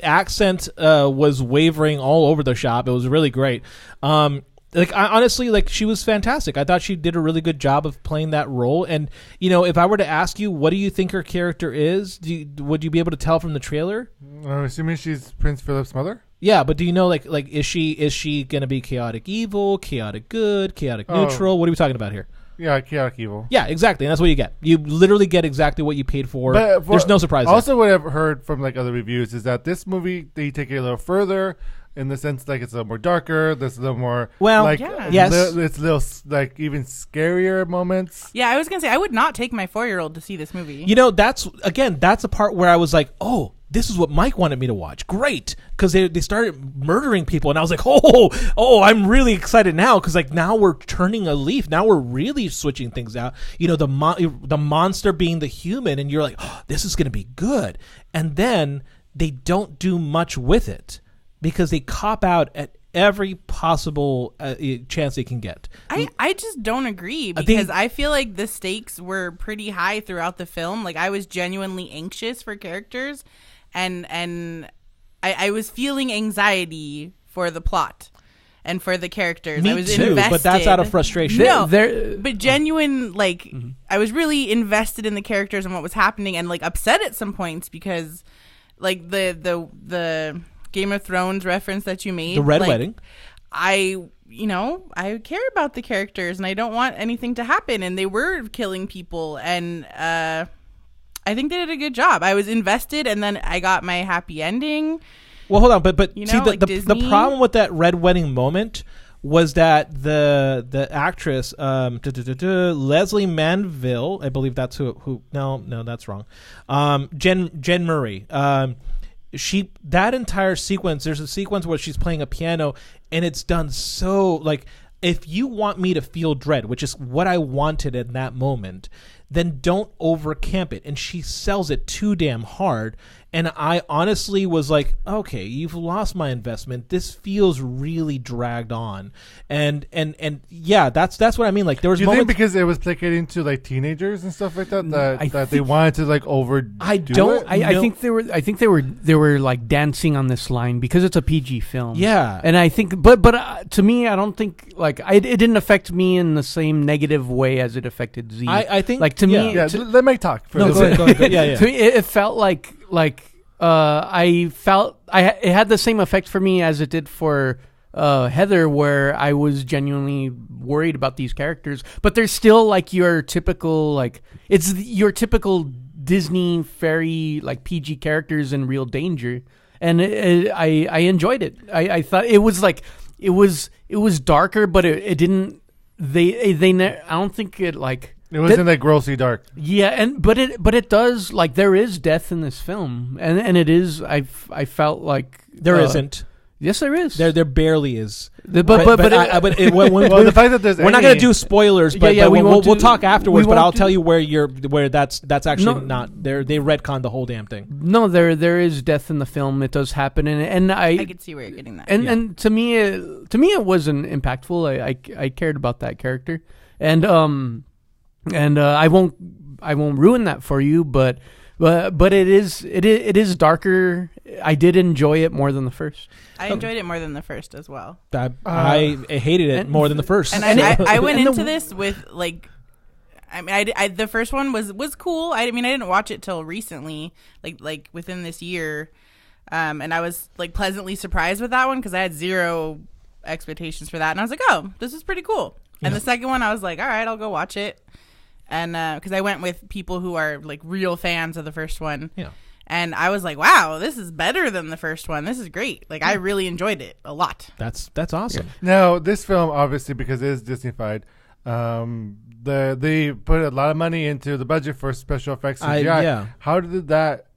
accent was wavering all over the shop. It was really great. Honestly, like she was fantastic. I thought she did a really good job of playing that role. And if I were to ask you, what do you think her character is? Would you be able to tell from the trailer? I'm assuming she's Prince Philip's mother. Yeah, but do you know like is she gonna be chaotic evil, chaotic good, chaotic neutral? What are we talking about here? Yeah, chaotic evil. Yeah, exactly. And that's what you get. You literally get exactly what you paid for. But There's no surprise. Also, what I've heard from like other reviews is that this movie they take it a little further in the sense like it's a little more darker. There's a little more yes, it's a little like even scarier moments. Yeah, I was gonna say I would not take my 4-year-old to see this movie. You know, that's a part where I was like, oh, this is what Mike wanted me to watch. Great, because they started murdering people, and I was like, oh, I'm really excited now because like now we're turning a leaf. Now we're really switching things out. You know, the monster being the human, and you're like, oh, this is gonna be good. And then they don't do much with it because they cop out at every possible chance they can get. I just don't agree because I feel like the stakes were pretty high throughout the film. Like I was genuinely anxious for characters, and I was feeling anxiety for the plot and for the characters. Me I was too, invested. but that's out of frustration. No, but genuine, like I was really invested in the characters and what was happening, and like upset at some points because, like the Game of Thrones reference that you made, the Red Wedding. I care about the characters and I don't want anything to happen, and they were killing people, and I think they did a good job. I was invested, and then I got my happy ending. Well, hold on, but You see know, like the Disney? problem with that Red Wedding moment was that the actress Leslie Manville, I believe that's who no that's wrong. Jen Murray. That entire sequence, there's a sequence where she's playing a piano, and it's done so like, if you want me to feel dread, which is what I wanted in that moment, then don't overcamp it. And she sells it too damn hard. And I honestly was like, okay, you've lost my investment. This feels really dragged on. And yeah, that's what I mean. Like there was You moments think because it was placating to like teenagers and stuff like that that they wanted to like overdo it? I think they were like dancing on this line because it's a PG film. Yeah. And I think but to me, I don't think like it didn't affect me in the same negative way as it affected Z. I think like to me let me talk for no, this. go ahead. Yeah. To me, it felt like I felt it had the same effect for me as it did for Heather, where I was genuinely worried about these characters, but they're still like your typical it's your typical Disney fairy like PG characters in real danger, and I enjoyed it. I thought it was like it was darker, but it didn't. I don't think it like. It wasn't like grossly dark. Yeah, but it does like there is death in this film, and it is. I felt like there isn't. Yes, there is. There barely is. But well, the fact that we're not going to do spoilers, but we'll talk afterwards. But I'll tell you where that's actually not there. They retconned the whole damn thing. No, there is death in the film. It does happen, and I could see where you're getting that. And to me it wasn't impactful. I cared about that character, and I won't ruin that for you, but it is darker. I did enjoy it more than the first. I enjoyed it more than the first as well. I hated it more than the first. And I went into this with like, I mean, the first one was cool. I mean, I didn't watch it till recently, like within this year, and I was like pleasantly surprised with that one because I had zero expectations for that, and I was like, oh, this is pretty cool. Yeah. And the second one, I was like, all right, I'll go watch it. And because I went with people who are like real fans of the first one, yeah, and I was like, "Wow, this is better than the first one. This is great. Like, I really enjoyed it a lot." That's awesome. Yeah. Now, this film, obviously, because it is Disney-fied, they put a lot of money into the budget for special effects CGI. Yeah. How did that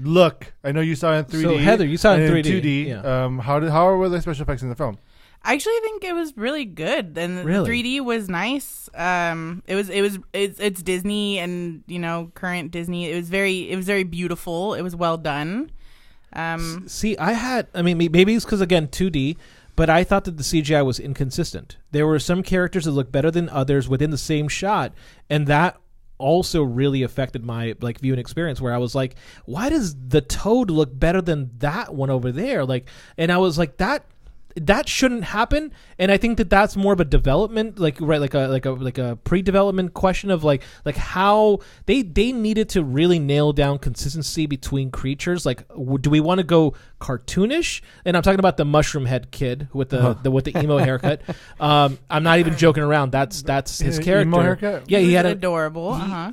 look? I know you saw it in 3D. So Heather, you saw it in 3D. 2D. Yeah. How were the special effects in the film? I actually think it was really good, and the 3D was nice. It's Disney, and current Disney. It was very beautiful. It was well done. See, maybe it's because again 2D, but I thought that the CGI was inconsistent. There were some characters that looked better than others within the same shot, and that also really affected my viewing experience, where I was like, why does the toad look better than that one over there? And I was like, that shouldn't happen, and I think that that's more of a development, like a pre-development question of like how they needed to really nail down consistency between creatures. Like, do we want to go cartoonish, and I'm talking about the mushroom head kid with the emo haircut. I'm not even joking around. That's his character. Emo haircut? Yeah, he had adorable. I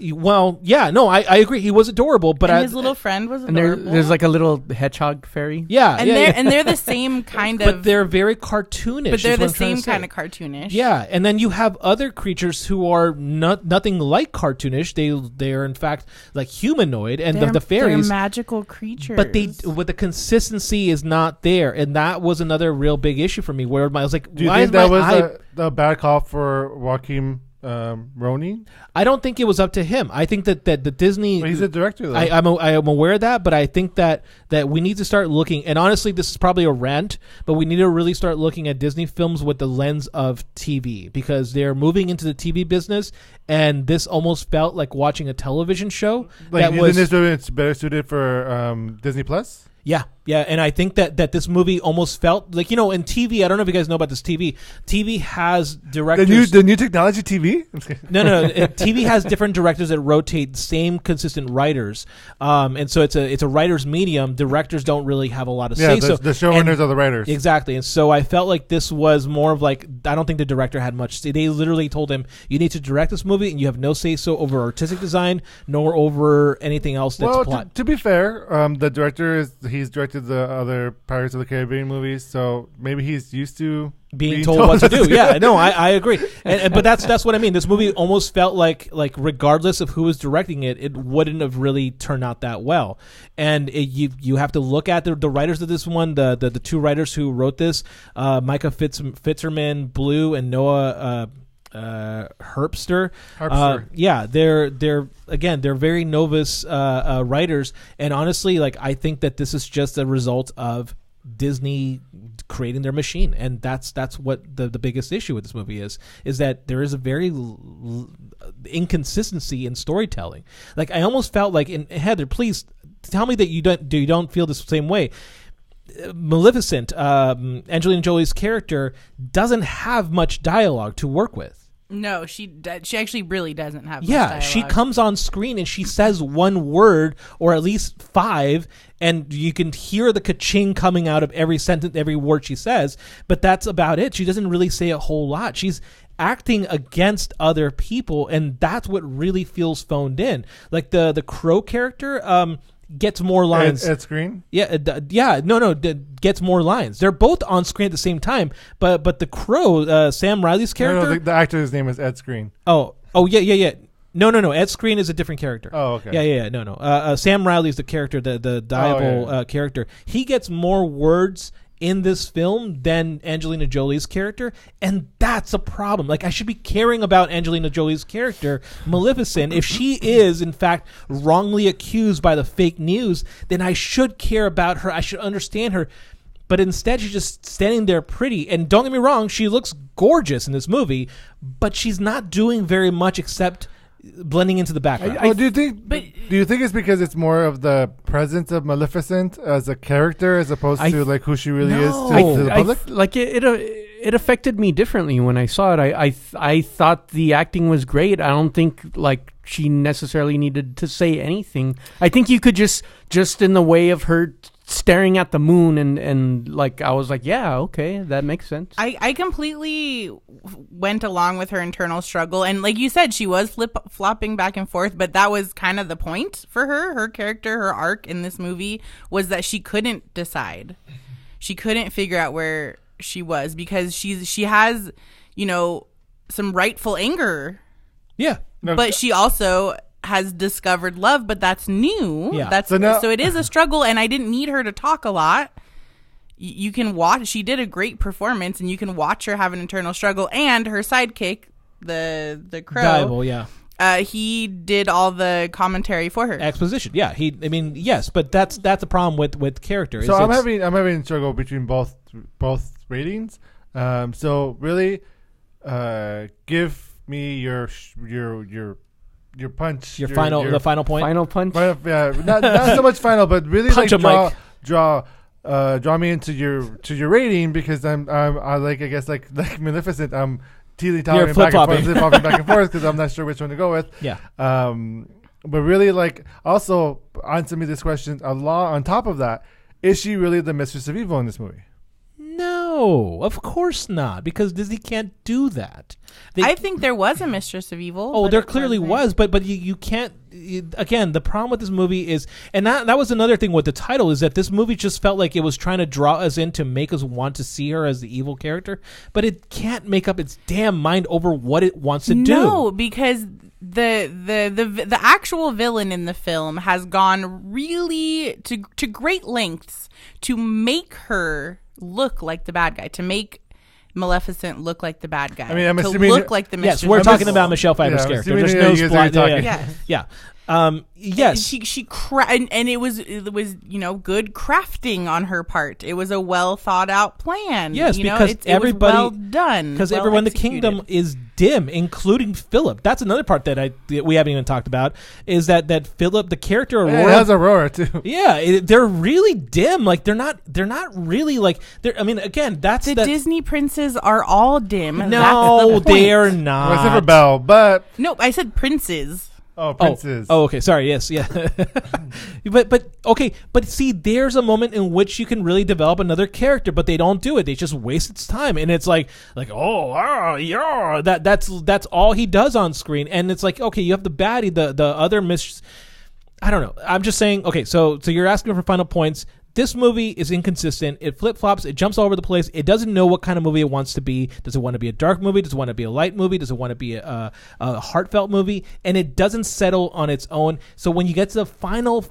agree. He was adorable, but his little friend was adorable. And there's like a little hedgehog fairy. Yeah, and they're the same kind of, but they're very cartoonish. But they're the same kind of cartoonish. Yeah, and then you have other creatures who are nothing like cartoonish. They're in fact like humanoid, and the fairies, they're magical creatures. But the consistency is not there, and that was another real big issue for me. Where I was like, do you think that was a bad call for Joaquin Roney? I don't think it was up to him. I think that the Disney. Well, he's a director, though. I am aware of that, but I think that we need to start looking. And honestly, this is probably a rant, but we need to really start looking at Disney films with the lens of TV, because they're moving into the TV business, and this almost felt like watching a television show. Like, it's better suited for Disney Plus. Yeah, and I think that this movie almost felt like, in TV, I don't know if you guys know about this TV. TV has directors. The new technology TV? No. TV has different directors that rotate same consistent writers. And so it's a writer's medium. Directors don't really have a lot of say. The showrunners are the writers. Exactly. And so I felt like this was more of like, I don't think the director had much say. They literally told him, you need to direct this movie, and you have no say so over artistic design, nor over anything else that's plot. To be fair, the director he's directed the other Pirates of the Caribbean movies, so maybe he's used to being told what to do. Yeah, no, I agree. But that's what I mean. This movie almost felt like regardless of who was directing it, it wouldn't have really turned out that well. And you have to look at the writers of this one, the two writers who wrote this, Micah Fitzerman Blue and Noah Herbster. They're very novice writers, and honestly, like, I think that this is just a result of Disney creating their machine, and that's what the biggest issue with this movie is that there is a very inconsistency in storytelling. Like, I almost felt like, and Heather, please tell me that you don't feel the same way. Maleficent, Angelina Jolie's character, doesn't have much dialogue to work with. No, she actually really doesn't have much dialogue. She comes on screen and she says one word, or at least 5, and you can hear the ka-ching coming out of every sentence, every word she says, but that's about it. She doesn't really say a whole lot. She's acting against other people, and that's what really feels phoned in. Like the Crow character gets more lines. Ed Skrein? Gets more lines. They're both on screen at the same time, but the Crow, Sam Riley's character. No, the actor's name is Ed Skrein. Oh, yeah. No. Ed Skrein is a different character. Oh, okay. Yeah. No. Sam Riley's the character, the diable character. He gets more words in this film than Angelina Jolie's character, and that's a problem. Like, I should be caring about Angelina Jolie's character, Maleficent. If she is in fact wrongly accused by the fake news, then I should care about her. I should understand her. But instead, she's just standing there pretty. And don't get me wrong, she looks gorgeous in this movie, but she's not doing very much except blending into the background. Do you think it's because it's more of the presence of Maleficent as a character as opposed to like who she really is to the public? It affected me differently when I saw it. I thought the acting was great. I don't think like she necessarily needed to say anything. I think you could just in the way of her staring at the moon and like, I was like, yeah, okay, that makes sense. I completely went along with her internal struggle, and like you said, she was flopping back and forth, but that was kind of the point for her character, her arc in this movie was that she couldn't decide. She couldn't figure out where she was, because she has, some rightful anger. Yeah. But she also has discovered love, but that's new. Yeah. So it is a struggle, and I didn't need her to talk a lot. You can watch. She did a great performance, and you can watch her have an internal struggle. And her sidekick, the Crow, Diable, he did all the commentary for her. Exposition, yeah. Yes, but that's the problem with character. So I'm having a struggle between both ratings. So really, give me your punch. The final point. Final punch. Yeah, not so much final, but really punch like draw me into your rating, because I guess like Maleficent, I'm teetering back and forth because I'm not sure which one to go with. Yeah. But really, like, also answer me this question on top of that. is she really the Mistress of Evil in this movie? No, of course not, because Disney can't do that. I think there was a Mistress of Evil. Oh, there clearly was, but you can't. Again, the problem with this movie is, and that was another thing with the title, is that this movie just felt like it was trying to draw us in to make us want to see her as the evil character, but it can't make up its damn mind over what it wants to do. No, because the actual villain in the film has gone really to great lengths to make her look like the bad guy, to make Maleficent look like the bad guy. I mean, I'm to assuming look like the Mistress. Yes, we're talking about Michelle Pfeiffer's character. There's no spot. Yeah. Yes. She and it was good crafting on her part. It was a well thought out plan. Yes, because everybody, it was well done. Because everyone in the kingdom is dim, including Philip. That's another part that we haven't even talked about, is that Philip, the character Aurora, it has Aurora too. Yeah, they're really dim. Like they're not really like. I mean, again, that's the Disney princes are all dim. No, they are not. Well, except for Belle, but no, I said princes. Oh, princes. Oh, okay. Sorry. Yes. Yeah. but okay. But see, there's a moment in which you can really develop another character, but they don't do it. They just waste its time, and it's like yeah. That's all he does on screen, and it's like, okay, you have the baddie, the other mistress. I don't know. I'm just saying. Okay, so you're asking for final points. This movie is inconsistent. It flip-flops. It jumps all over the place. It doesn't know what kind of movie it wants to be. Does it want to be a dark movie? Does it want to be a light movie? Does it want to be a heartfelt movie? And it doesn't settle on its own. So when you get to the final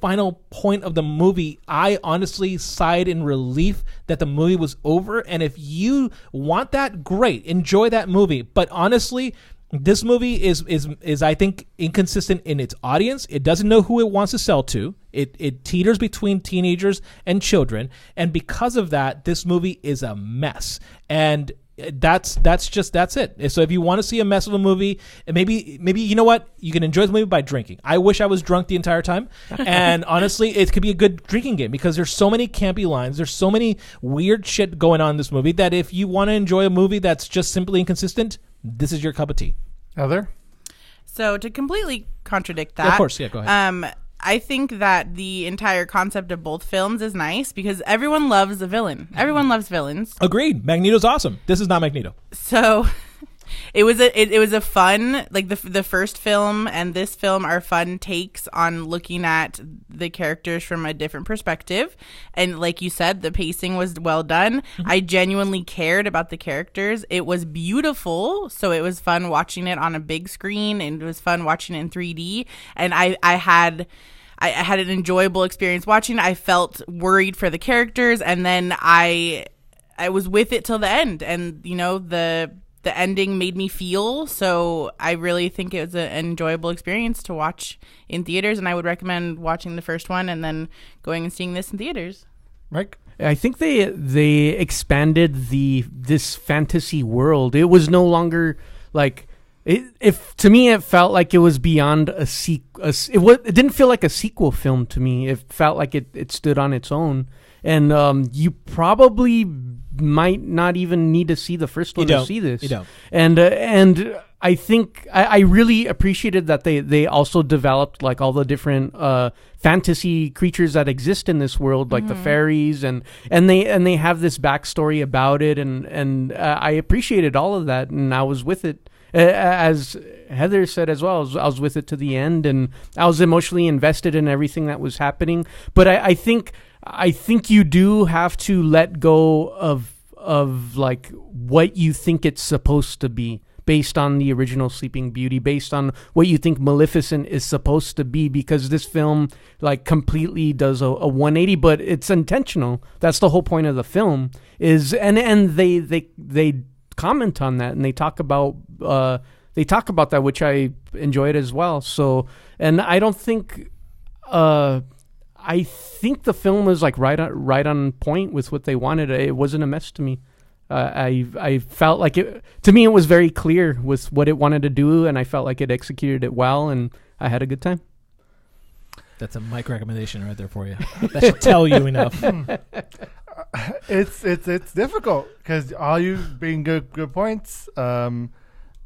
point of the movie, I honestly sighed in relief that the movie was over. And if you want that, great. Enjoy that movie. But honestly, this movie is I think inconsistent in its audience. It doesn't know who it wants to sell to. It teeters between teenagers and children, and because of that, this movie is a mess. And that's it. So if you want to see a mess of a movie, maybe you know what, you can enjoy the movie by drinking. I wish I was drunk the entire time, and honestly, it could be a good drinking game because there's so many campy lines, there's so many weird shit going on in this movie that if you want to enjoy a movie that's just simply inconsistent, this is your cup of tea. Heather? So to completely contradict that, of course, yeah, go ahead. I think that the entire concept of both films is nice because everyone loves a villain. Everyone loves villains. Agreed. Magneto's awesome. This is not Magneto. So it was a fun, like the first film and this film are fun takes on looking at the characters from a different perspective. And like you said, the pacing was well done. Mm-hmm. I genuinely cared about the characters. It was beautiful. So it was fun watching it on a big screen, and it was fun watching it in 3D. And I had an enjoyable experience watching. I felt worried for the characters, and then I was with it till the end. And the ending made me feel, so I really think it was an enjoyable experience to watch in theaters, and I would recommend watching the first one and then going and seeing this in theaters. Mike? I think they expanded this fantasy world. It was no longer like to me it felt like it was beyond a sequel. It didn't feel like a sequel film to me. It felt like it stood on its own, and you probably might not even need to see the first one to see this. You don't. And I think I really appreciated that they also developed like all the different fantasy creatures that exist in this world, like the fairies, and they have this backstory about it, and I appreciated all of that, and I was with it. As Heather said as well, I was with it to the end, and I was emotionally invested in everything that was happening. But I think you do have to let go of like what you think it's supposed to be based on the original Sleeping Beauty, based on what you think Maleficent is supposed to be, because this film like completely does a 180, but it's intentional. That's the whole point of the film and they comment on that, and they talk about that, which I enjoyed as well. So, and I don't think I think the film was like right on point with what they wanted. It wasn't a mess to me. I felt like it was very clear with what it wanted to do, and I felt like it executed it well, and I had a good time. That's a Mike recommendation right there for you. That should tell you enough. It's difficult because all you bring good points.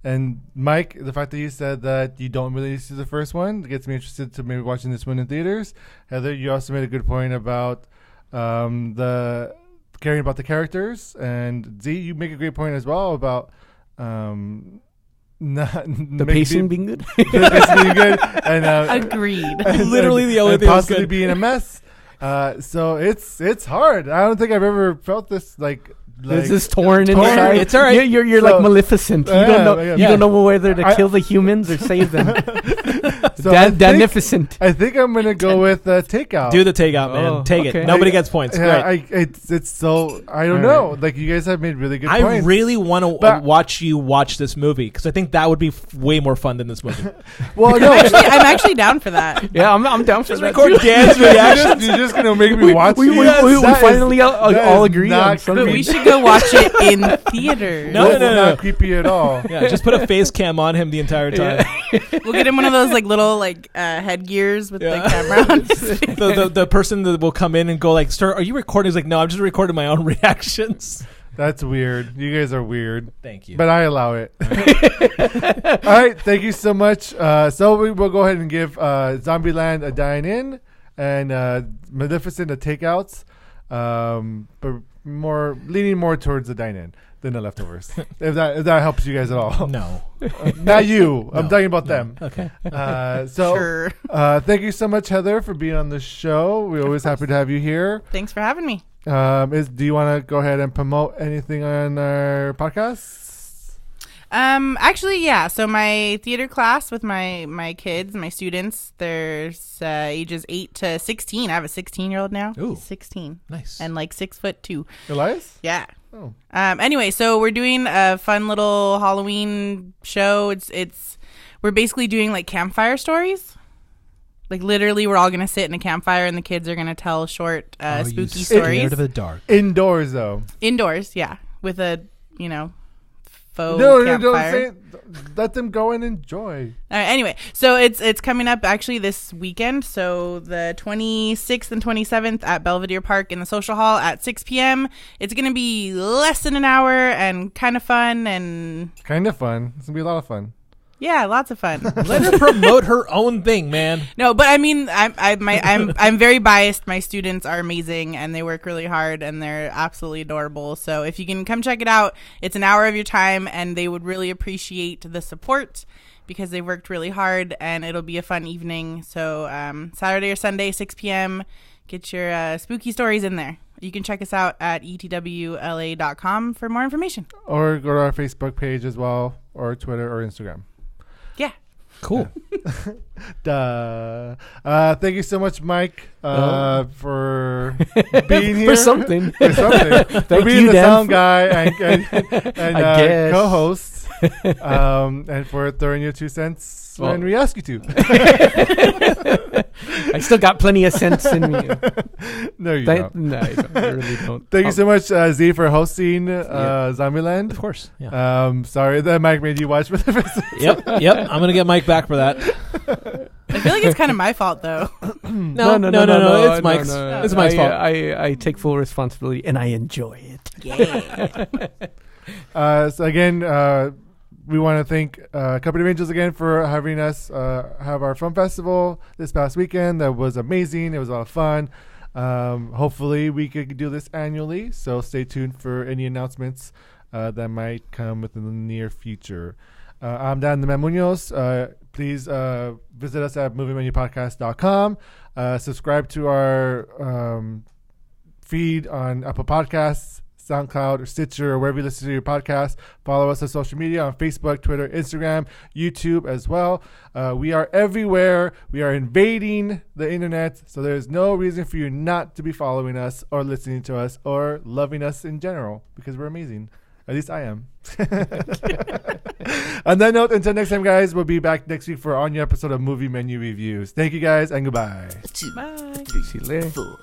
And Mike, the fact that you said that you don't really see the first one gets me interested to maybe watching this one in theaters. Heather, you also made a good point about the caring about the characters. And Z, you make a great point as well about the pacing being good. The pacing being good. And, agreed. Literally the only and thing that's possibly good. being a mess. So it's hard. I don't think I've ever felt this like Is this torn inside? It's all right. You're So- like Maleficent. You don't know. yeah. You don't know whether to kill the humans or save them. So I think- Danificent. I think I'm gonna go with takeout. Do the takeout, man. Oh, Take okay. it. Nobody gets points. Yeah, Great. it's so I don't All know. right. Like you guys have made really good I points. really want to But- watch you watch this movie because I think that would be way more fun than this movie. Well, no, I'm actually down for that. Yeah, I'm down for Just that. record too. Dan's reaction. you're just gonna make me watch. We it? That finally all that is agree not on something. creepy. We should go watch it in theater. No, That's no, not creepy at all. Yeah, just put a face cam on him the entire time. We'll get him one of those like little like headgears with the camera on. The person that will come in and go like, "Sir, are you recording?" He's like, "No, I'm just recording my own reactions." That's weird. You guys are weird. Thank you. But I allow it. All right. Thank you so much. So we will go ahead and give Zombieland a dine-in and Maleficent a takeouts. But leaning more towards the dine-in than the leftovers. if that helps you guys at all. no. Not you. I'm No. talking about them. Okay. Sure. Thank you so much, Heather, for being on the show. We're always happy to have you here. Thanks for having me. Do you want to go ahead and promote anything on our podcast? Actually, yeah. So my theater class with my kids, my students, there's ages 8 to 16. I have a 16-year-old now. Ooh. He's 16 Nice. and like 6'2". Elias? Yeah. Oh. Anyway, so we're doing a fun little Halloween show. We're basically doing like campfire stories. Like literally, we're all gonna sit in a campfire, and the kids are gonna tell short, spooky stories. Scared of the dark. Indoors, though. Indoors, yeah, with a faux No, campfire. don't say it. Let them go and enjoy. Anyway, so it's coming up actually this weekend. So the 26th and 27th at Belvedere Park in the social hall at 6 p.m. It's going to be less than an hour and kind of fun and Kind of fun. It's going to be a lot of fun. yeah, lots of fun. Let her promote her own thing, man. No, but I mean, I'm very biased. My students are amazing and they work really hard and they're absolutely adorable. So if you can come check it out, it's an hour of your time and they would really appreciate the support because they worked really hard and it'll be a fun evening. So Saturday or Sunday, 6 p.m. Get your spooky stories in there. You can check us out at etwla.com for more information. Or go to our Facebook page as well, or Twitter or Instagram. Yeah. Cool. Duh. Thank you so much, Mike, for being here. For something. For something. For being you, the Dan, sound guy and I guess. co-host. And for throwing your 2 cents when we ask you to. I still got plenty of sense in me. No, you don't. No, I really don't. Thank you so much, Z, for hosting Zombieland. Of course. Yeah. Sorry that Mike made you watch Maleficent. Yep. I'm gonna get Mike back for that. I feel like it's kind of my fault though. No. It's Mike's. It's Mike's fault. I take full responsibility and I enjoy it. Yeah. So again, we want to thank Company of Angels again for having us have our film festival this past weekend. That was amazing. It was a lot of fun. Hopefully we could do this annually. So stay tuned for any announcements that might come within the near future. I'm Dan the Man Muñoz. Please visit us at moviemenupodcast.com. Subscribe to our feed on Apple Podcasts, SoundCloud, or Stitcher, or wherever you listen to your podcast. Follow us on social media on Facebook, Twitter, Instagram, YouTube as well. We are everywhere. We are invading the internet, so there's no reason for you not to be following us or listening to us or loving us in general, because we're amazing. At least I am. On that note, until next time, guys, we'll be back next week for our new episode of Movie Menu Reviews. Thank you, guys, and goodbye. Bye. See you later. 4